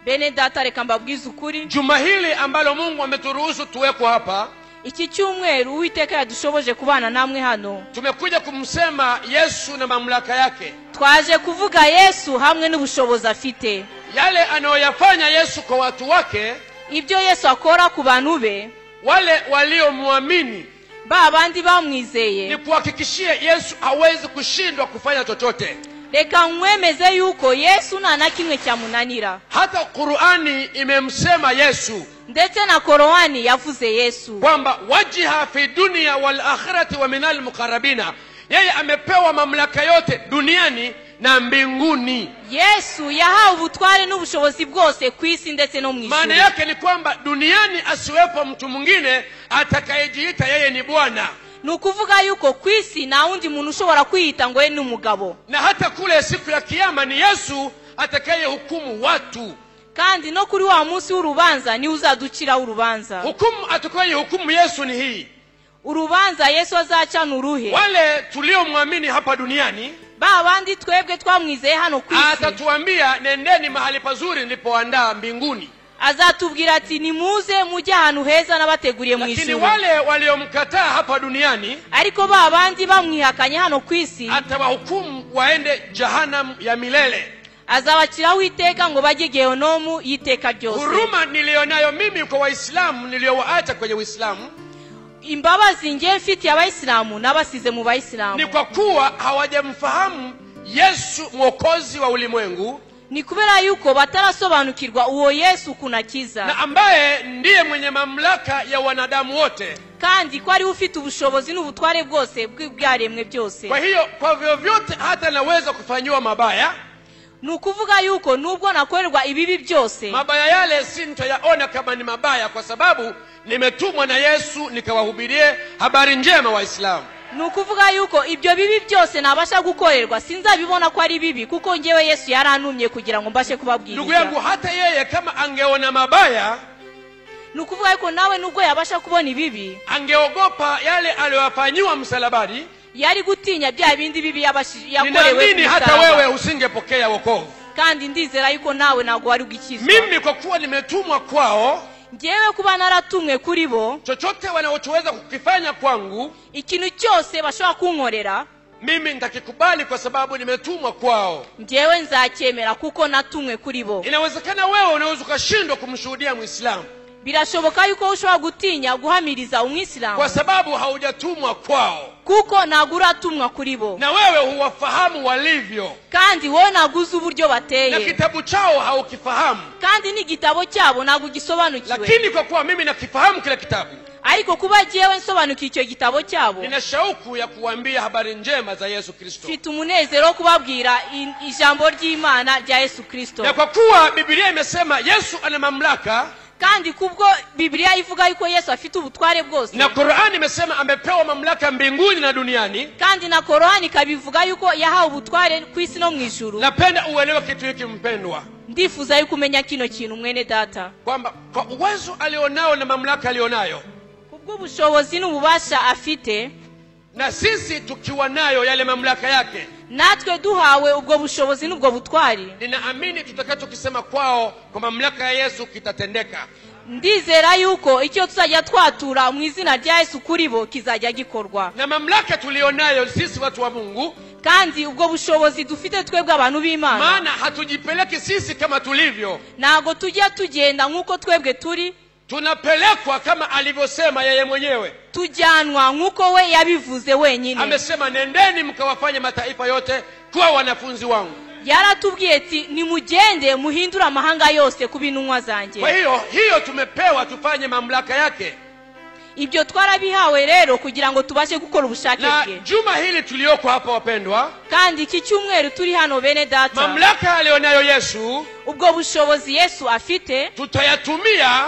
Speaker 2: Bene data, reka mbabwize ukuri.
Speaker 1: Juma hili ambalo Mungu ameturuhusu tuweko hapa,
Speaker 2: iki cyumweru Uwiteka yadushoboje kubana namwe hano,
Speaker 1: tumekuja kumsema Yesu na mamlaka yake.
Speaker 2: Twaje kuvuga Yesu hamwe n'ubushobozi afite.
Speaker 1: Yale anayoyafanya Yesu kwa watu wake,
Speaker 2: ibyo Yesu akora ku bantu be,
Speaker 1: wale waliomuamini,
Speaker 2: babandi bamwizeye,
Speaker 1: ni kuhakikishia Yesu hawezi kushindwa kufanya chochote.
Speaker 2: Reka mwemeze yuko Yesu nta na kimwe cyamunanira.
Speaker 1: Hata Qur'ani imemsema Yesu,
Speaker 2: ndetse na Qur'ani yavuze Yesu
Speaker 1: kwamba wajiha fi dunya wal akhirati wa minal muqarrabina. Yeye amepewa mamlaka yote duniani na mbinguni.
Speaker 2: Yesu yahawe ubutware n'ubushobozi bwose ku isi ndetse no mu ijuru.
Speaker 1: Maana yake ni kwamba duniani asiwepo mtu mwingine atakayejiita yeye ni Bwana.
Speaker 2: Nukuvuga yuko ku isi na undi muntu ushobora kwiyita ngo yeye ni umugabo.
Speaker 1: Na hata kule siku ya kiyama ni Yesu atakayehukumu watu.
Speaker 2: kandi no kuri wa munsi w'urubanza ni uzaducira urubanza.
Speaker 1: Hukumu atakaye hukumu Yesu ni hii.
Speaker 2: Urubanza Yesu azaca nuruhe?
Speaker 1: Wale tuliomwamini hapa duniani,
Speaker 2: ba bandi twebwe twamwizeye hano kwisi,
Speaker 1: atatuambia nendeni mahali pazuri nilipoandaa mbinguni.
Speaker 2: Azatubwira ati nimuze mujye ahantu heza nabateguriye mu ijuru.
Speaker 1: Lakini wale waliomkataa hapa duniani,
Speaker 2: ariko ba bandi bamwihakanye hano kwisi,
Speaker 1: atawahukumu waende jahannam ya milele.
Speaker 2: Azabaciraho iteka ngo bajye Gehonomu yiteka ryose.
Speaker 1: Huruma nilionayo mimi kwa Waislamu niliowaacha kwenye Uislamu,
Speaker 2: imbabazi nge mfiti Abasilamu nabasize mu Bayisilamu,
Speaker 1: ni kwa kuwa hawajamfahamu Yesu mwokozi wa ulimwengu,
Speaker 2: ni kubera yuko batarasobanukirwa uwo Yesu kunakiza,
Speaker 1: na ambaye ndiye mwenye mamlaka ya wanadamu wote,
Speaker 2: kandi ko ari ufite ubushobozi n'ubutware bwose bw'ibyaremwe byose.
Speaker 1: Kwa hiyo kwa vyovyote hata naweza kufanywa mabaya,
Speaker 2: nukuvuga yuko nubwo nakorerwa ibibi byose,
Speaker 1: mabaya yale sintayaona kama ni mabaya, kwa sababu nimetumwa na Yesu nikawahubirie habari njema Waislamu.
Speaker 2: nukuvuga yuko ibyo bibi byose nabasha gukorerwa sinzabibona ko ari bibi, kuko ngewe Yesu yarantumye kugira ngo mbashe kubabwiriza.
Speaker 1: Ndugu yangu, hata yeye kama angeona mabaya,
Speaker 2: nukuvuga yuko nawe nubwo yabasha kubona ibibi,
Speaker 1: angeogopa yale aliyofanywa msalabani,
Speaker 2: yari gutinya bya bindi bibi yakorewe.
Speaker 1: Ninaamini hata wewe usingepokea wokovu.
Speaker 2: kandi ndizera yuko nawe nago wari ugikizwa.
Speaker 1: Mimi kwa kuwa nimetumwa kwao,
Speaker 2: ngewe kuba naratumwe kuri bo,
Speaker 1: chochote wanachoweza kukifanya kwangu,
Speaker 2: ikintu cyose bashobora kunkorera,
Speaker 1: mimi nitakikubali kwa sababu nimetumwa kwao.
Speaker 2: ngewe nzacyemera kuko natumwe kuri bo.
Speaker 1: Inawezekana wewe unaweza kushindwa kumshuhudia Muislamu,
Speaker 2: birashoboka yuko ushobora gutinya guhamiriza Umwisilamu
Speaker 1: kwa sababu haujatumwa kwao,
Speaker 2: kuko naguratumwa kuri bo,
Speaker 1: na wewe huwafahamu walivyo,
Speaker 2: kandi wowe naguze uburyo bateye,
Speaker 1: na kitabu chao haukifahamu,
Speaker 2: kandi n'igitabo cyabo nagugisobanukiwe.
Speaker 1: lakini kwa kuwa mimi nakifahamu kile kitabu,
Speaker 2: ariko kuba jewe nsobanukiye icyo gitabo cyabo,
Speaker 1: nina shauku ya kuambia habari njema za Yesu Kristo,
Speaker 2: mfite umunezero kubabwira ijambo ry'Imana rya Yesu Kristo.
Speaker 1: na kwa kuwa Biblia imesema Yesu ana mamlaka,
Speaker 2: kandi kubwo Biblia ivuga yuko Yesu afite ubutware bwose,
Speaker 1: na Qur'ani imesema amepewa mamlaka mbinguni na duniani,
Speaker 2: kandi na Qur'ani kabivuga yuko yahawe ubutware kwisi no mwijuru.
Speaker 1: napenda uelewe kitu hiki mpendwa,
Speaker 2: ndifuza yuko umenya kino kintu mwene data,
Speaker 1: kwamba kwa uwezo alionao na mamlaka alionayo,
Speaker 2: kubwo bushobozi n'ububasha afite,
Speaker 1: na sisi tukiwa nayo yale mamlaka yake,
Speaker 2: natwe duhawe ubwo bushobozi n'ubwo butwari,
Speaker 1: ninaamini tutakachokisema kwao kwa mamlaka ya Yesu kitatendeka.
Speaker 2: ndizera yuko icyo tuzajya twatura mu izina rya Yesu kuri bo kizajya gikorwa.
Speaker 1: Na mamlaka tulionayo sisi watu wa Mungu,
Speaker 2: kandi ubwo bushobozi dufite twebwe abantu b'Imana,
Speaker 1: maana hatujipeleki sisi kama tulivyo,
Speaker 2: nago tujya tugenda nk'uko twebwe turi,
Speaker 1: tunapelekwa kama alivyosema yeye mwenyewe.
Speaker 2: tujyanwa nk'uko we yabivuze wenyine.
Speaker 1: Amesema nendeni mkawafanye mataifa yote kuwa wanafunzi wangu.
Speaker 2: yaratubwiye ati nimugende muhindura amahanga yose ku bintumwa zanjye.
Speaker 1: Kwa hiyo tumepewa tufanye mamlaka yake.
Speaker 2: ibyo twarabihawe rero kugira ngo tubashe gukora ubushake
Speaker 1: Na
Speaker 2: bwe.
Speaker 1: juma hili tulioko hapa wapendwa,
Speaker 2: kandi iki cyumweru turi hano bene data,
Speaker 1: mamlaka alionayo Yesu,
Speaker 2: ubwo bushobozi Yesu afite,
Speaker 1: tutayatumia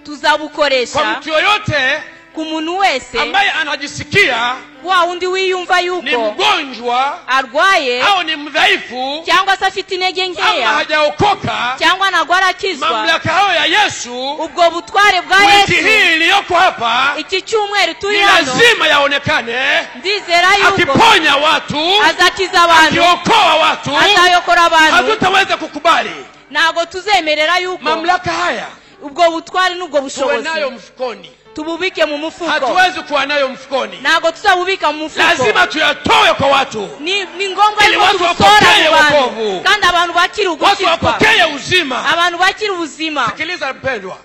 Speaker 2: tuzabukoresha
Speaker 1: kwa mtu yoyote
Speaker 2: ku muntu wese
Speaker 1: ambaye anajisikia
Speaker 2: wa undi wiyumva
Speaker 1: ni
Speaker 2: yuko
Speaker 1: mgonjwa
Speaker 2: arwaye
Speaker 1: au ni mdhaifu
Speaker 2: cyangwa se afite intege
Speaker 1: ama
Speaker 2: nkeya
Speaker 1: hajaokoka.
Speaker 2: cyangwa ntabwo arakizwa.
Speaker 1: Mamlaka hayo ya Yesu,
Speaker 2: ubwo butware bwa
Speaker 1: wiki
Speaker 2: Yesu
Speaker 1: hii iliyoko hapa,
Speaker 2: iki cyumweru turi
Speaker 1: ni
Speaker 2: hano,
Speaker 1: lazima yaonekane
Speaker 2: ndizera yuko
Speaker 1: akiponya watu,
Speaker 2: azakiza abantu,
Speaker 1: akiokoa watu.
Speaker 2: azayokora abantu.
Speaker 1: Hatutaweza kukubali
Speaker 2: ntabwo tuzemerera yuko
Speaker 1: mamlaka haya
Speaker 2: ubwo butware n'ubwo
Speaker 1: tuwe
Speaker 2: bushobozi
Speaker 1: nayo mfukoni.
Speaker 2: tububike mu mufuko.
Speaker 1: Hatuwezi kuwa nayo mfukoni,
Speaker 2: ntabwo tuzabubika mu mufuko.
Speaker 1: lazima tuyatoe kwa watu,
Speaker 2: ni ngombwa
Speaker 1: ili
Speaker 2: yuko
Speaker 1: watu
Speaker 2: dusora
Speaker 1: wapokee
Speaker 2: mu bantu,
Speaker 1: wokovu,
Speaker 2: kandi abantu bakira
Speaker 1: watu
Speaker 2: ugukizwa,
Speaker 1: wapokee uzima.
Speaker 2: abantu bakira ubuzima.
Speaker 1: Sikiliza mpendwa,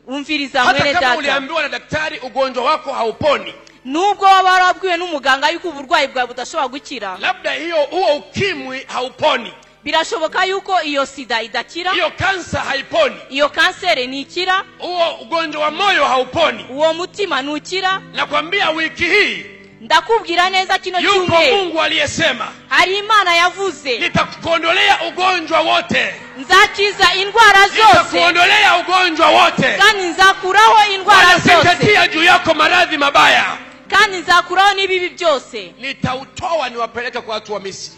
Speaker 2: umviriza
Speaker 1: hata
Speaker 2: mwene
Speaker 1: kama
Speaker 2: data,
Speaker 1: uliambiwa na daktari ugonjwa wako hauponi,
Speaker 2: nubwo waba warabwiwe n'umuganga yuko uburwayi bwawe budashobora gukira,
Speaker 1: labda huo ukimwi hauponi,
Speaker 2: birashoboka yuko iyo sida idakira,
Speaker 1: hiyo kansa haiponi,
Speaker 2: iyo kanseri ntikira,
Speaker 1: huo ugonjwa wa moyo hauponi.
Speaker 2: uwo mutima ntukira.
Speaker 1: Nakwambia wiki hii
Speaker 2: ndakubwira neza kino
Speaker 1: yuko
Speaker 2: cyumweru
Speaker 1: Mungu aliyesema,
Speaker 2: hari Imana yavuze,
Speaker 1: nitakuondolea ugonjwa wote,
Speaker 2: nzakiza indwara zose,
Speaker 1: nitakuondolea ugonjwa wote,
Speaker 2: kandi nzakuraho indwara zose,
Speaker 1: sitatia juu yako maradhi mabaya,
Speaker 2: kandi nzakuraho n'ibibi byose,
Speaker 1: nitautoa niwapeleke kwa watu wa Misri.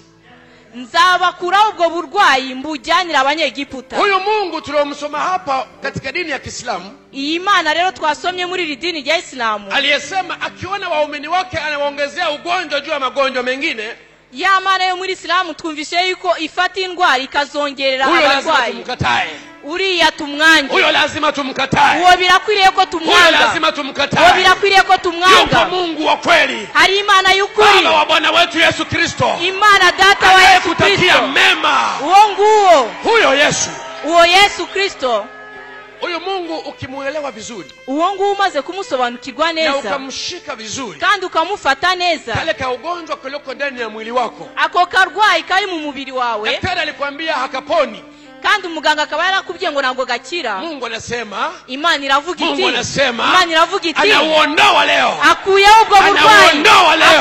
Speaker 2: nzabakura ubwo burwayi mbujyanira abanyegiputa.
Speaker 1: Huyu Mungu tuliomsoma hapa katika dini ya Kiislamu,
Speaker 2: iyi Mana rero twasomye muri iri dini rya Islamu,
Speaker 1: aliyesema akiona waumini wake anawaongezea ugonjwa juu ya magonjwa mengine,
Speaker 2: ya Mana yo muri Islamu twumvishe yuko ifata indwara ikazongerera abarwayi. Uriya tumwanje,
Speaker 1: huyo lazima tumkatae.
Speaker 2: Uwo birakwiriye ko tumwanga,
Speaker 1: huyo lazima tumkatae.
Speaker 2: Uwo birakwiriye ko tumwanga.
Speaker 1: Yuko Mungu wa kweli,
Speaker 2: hari Imana y'ukuri,
Speaker 1: Baba wa Bwana wetu Yesu Kristo,
Speaker 2: Imana data wa Yesu Kristo,
Speaker 1: mema.
Speaker 2: Uwo nguwo,
Speaker 1: huyo Yesu,
Speaker 2: uwo Yesu Kristo.
Speaker 1: Huyo Mungu ukimuelewa vizuri,
Speaker 2: uwo nguwo umaze kumusobanukirwa neza,
Speaker 1: na ukamshika vizuri,
Speaker 2: kandi ukamufata neza,
Speaker 1: kale ka ugonjwa kuliko ndani ya mwili wako,
Speaker 2: ako karwayi kari mu mubiri wawe,
Speaker 1: daktari alikwambia hakaponi,
Speaker 2: kandi umuganga akaba yarakubwiye ngo ntabwo gakira,
Speaker 1: Mungu anasema,
Speaker 2: Imana iravuga iti,
Speaker 1: Mungu anasema,
Speaker 2: Imana iravuga iti,
Speaker 1: anauondoa leo,
Speaker 2: akuye ubwo burwayi,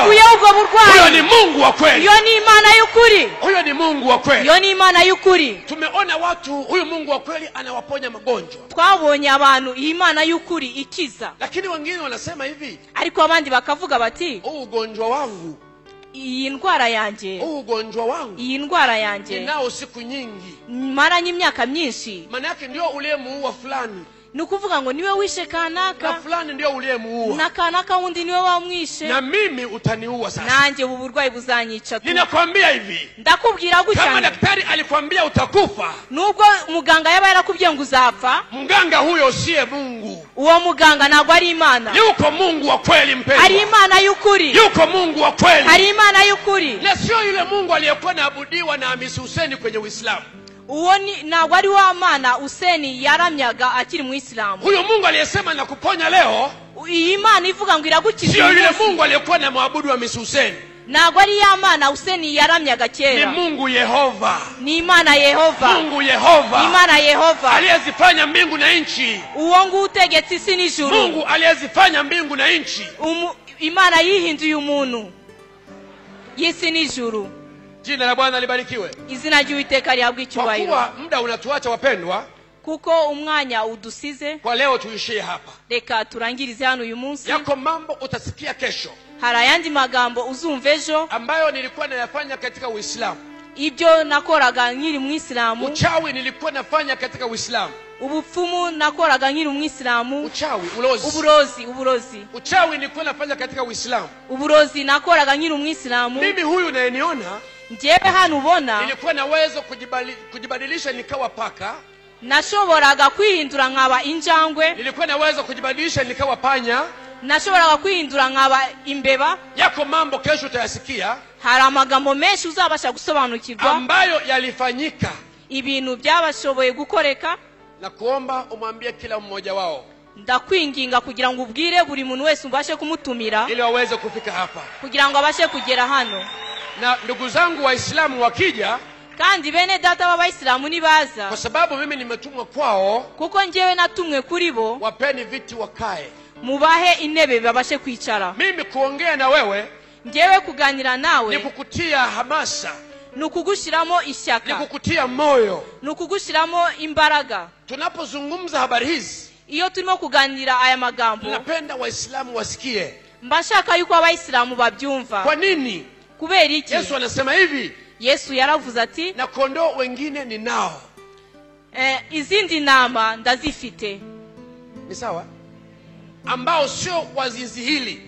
Speaker 2: akuye ubwo burwayi.
Speaker 1: Huyo ni Mungu wa kweli,
Speaker 2: iyo ni Imana y'ukuri,
Speaker 1: huyo ni Mungu wa kweli,
Speaker 2: iyo ni Imana y'ukuri.
Speaker 1: Tumeona watu, huyu Mungu wa kweli anawaponya magonjwa,
Speaker 2: twabonye abantu Imana y'ukuri ikiza,
Speaker 1: lakini wengine wanasema hivi,
Speaker 2: ariko abandi bakavuga bati,
Speaker 1: ugonjwa wangu,
Speaker 2: iyi ndwara yanjye,
Speaker 1: ugonjwa wangu,
Speaker 2: iyi ndwara yanjye
Speaker 1: ninao siku nyingi,
Speaker 2: maranye imyaka myinshi.
Speaker 1: Maana yake ndio uliyemuua fulani,
Speaker 2: nukuvuga ngo niwe wishe kanaka,
Speaker 1: na fulani ndio uliyemuua,
Speaker 2: na kanaka wundi niwe wamwishe,
Speaker 1: na mimi utaniua sasa,
Speaker 2: nanjye ubu burwayi buzanyica tu.
Speaker 1: Ninakwambia hivi,
Speaker 2: ndakubwira gutya,
Speaker 1: kama daktari alikwambia utakufa,
Speaker 2: nubwo muganga yaba yarakubwiye ngo uzapfa,
Speaker 1: mganga huyo siye Mungu,
Speaker 2: uwo muganga ntabwo ari Imana.
Speaker 1: Yuko Mungu wa kweli mpendwa,
Speaker 2: ari Imana y'ukuri,
Speaker 1: yuko Mungu wa kweli,
Speaker 2: ari Imana y'ukuri,
Speaker 1: na sio yule Mungu aliyekuwa naabudiwa na Hamisi Hussein kwenye Uislamu.
Speaker 2: uwo ni ntabwo ari wa Mana Hussein yaramyaga akiri mu Islamu.
Speaker 1: Huyo Mungu aliyesema na kuponya leo,
Speaker 2: iyi Imana ivuga ngo iragukiza,
Speaker 1: sio yule Mungu aliyekuwa na maabudu wa Hamisi Hussein,
Speaker 2: ntabwo ari ya Mana Hussein yaramyaga kera,
Speaker 1: ni Mungu Yehova,
Speaker 2: ni Imana Yehova,
Speaker 1: Mungu Yehova,
Speaker 2: Imana Yehova
Speaker 1: aliyezifanya mbingu na nchi,
Speaker 2: uwo nguwo utegetse isi n'ijuru,
Speaker 1: Mungu aliyezifanya mbingu na nchi,
Speaker 2: Imana yihinduye umuntu y'isi n'ijuru.
Speaker 1: Jina la Bwana libarikiwe,
Speaker 2: izina ry'Uwiteka rihabwe icyubahiro.
Speaker 1: Kwa kuwa muda unatuacha wapendwa,
Speaker 2: kuko umwanya udusize,
Speaker 1: kwa leo tuishie hapa.
Speaker 2: reka turangirize hano uyu munsi.
Speaker 1: Yako mambo utasikia kesho,
Speaker 2: hari ayandi magambo uzumva ejo
Speaker 1: ambayo nilikuwa nayafanya katika Uislamu.
Speaker 2: ibyo nakoraga nkiri mu Islamu,
Speaker 1: uchawi nilikuwa nafanya katika Uislamu,
Speaker 2: ubupfumu nakoraga nkiri mu Islamu,
Speaker 1: uchawi,
Speaker 2: uburozi
Speaker 1: uchawi nilikuwa nafanya katika Uislamu,
Speaker 2: uburozi nakoraga nkiri mu Islamu.
Speaker 1: mimi huyu unayeniona,
Speaker 2: njyewe hano ubona,
Speaker 1: nilikuwa na uwezo kujibadilisha nikawa paka,
Speaker 2: nashoboraga kwihindura nkaba injangwe,
Speaker 1: nilikuwa na uwezo kujibadilisha nikawa panya,
Speaker 2: nashoboraga kwihindura nkaba imbeba.
Speaker 1: Yako mambo kesho utayasikia,
Speaker 2: hari amagambo menshi uzabasha gusobanukirwa
Speaker 1: ambayo yalifanyika,
Speaker 2: ibintu byabashoboye gukoreka.
Speaker 1: na kuomba umwambie kila mmoja wao,
Speaker 2: ndakwinginga kugira ngo ubwire buri muntu wese ubashe kumutumira,
Speaker 1: ili waweze kufika hapa,
Speaker 2: kugira ngo abashe kugera hano.
Speaker 1: na ndugu zangu Waislamu wakija,
Speaker 2: kandi bene data b'Abayisilamu nibaza,
Speaker 1: kwa sababu mimi nimetumwa kwao,
Speaker 2: kuko njyewe natumwe kuri bo,
Speaker 1: wapeni viti wakae,
Speaker 2: mubahe intebe babashe kwicara.
Speaker 1: mimi kuongea na wewe,
Speaker 2: njyewe kuganira nawe,
Speaker 1: ni kukutia hamasa,
Speaker 2: nukugushiramo ishyaka,
Speaker 1: ni kukutia moyo,
Speaker 2: nukugushiramo imbaraga.
Speaker 1: tunapozungumza habari hizi,
Speaker 2: iyo turimo kuganira aya magambo,
Speaker 1: napenda Waislamu wasikie.
Speaker 2: mbashaka yuko Abayisilamu babyumva.
Speaker 1: Kwa nini?
Speaker 2: kubera iki?
Speaker 1: Yesu anasema hivi,
Speaker 2: Yesu yaravuze ati,
Speaker 1: na kondoo wengine ninao,
Speaker 2: izindi ntama ndazifite.
Speaker 1: ni sawa, ambao sio wazizi hili,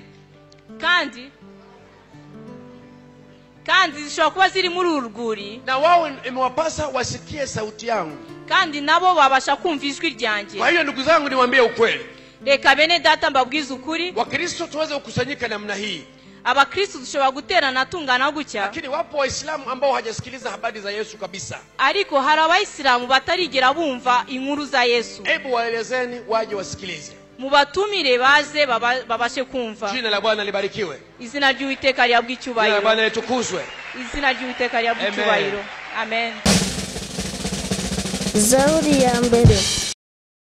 Speaker 2: kandi zishobora kuba ziri muri uruguri,
Speaker 1: na wao imewapasa wasikie sauti yangu,
Speaker 2: kandi nabo babasha kumva ijwi ryanjye.
Speaker 1: Kwa hiyo ndugu zangu, niwaambie ukweli,
Speaker 2: reka bene data mbabwize ukuri,
Speaker 1: Wakristo tuweze kukusanyika namna hii,
Speaker 2: abakristo dushobora guterana tungana gutya,
Speaker 1: lakini wapo Waislamu ambao hawajasikiliza habari za Yesu kabisa,
Speaker 2: ariko hari Abayisilamu batarigera bumva inkuru za Yesu.
Speaker 1: hebu waelezeni waje wasikilize,
Speaker 2: mubatumire baze babashe kumva.
Speaker 1: Jina la Bwana libarikiwe,
Speaker 2: izina ry'Uwiteka rihabwe icyubahiro,
Speaker 1: jina la Bwana litukuzwe,
Speaker 2: izina ry'Uwiteka rihabwe icyubahiro. Amen.
Speaker 3: Zaburi ya mbere.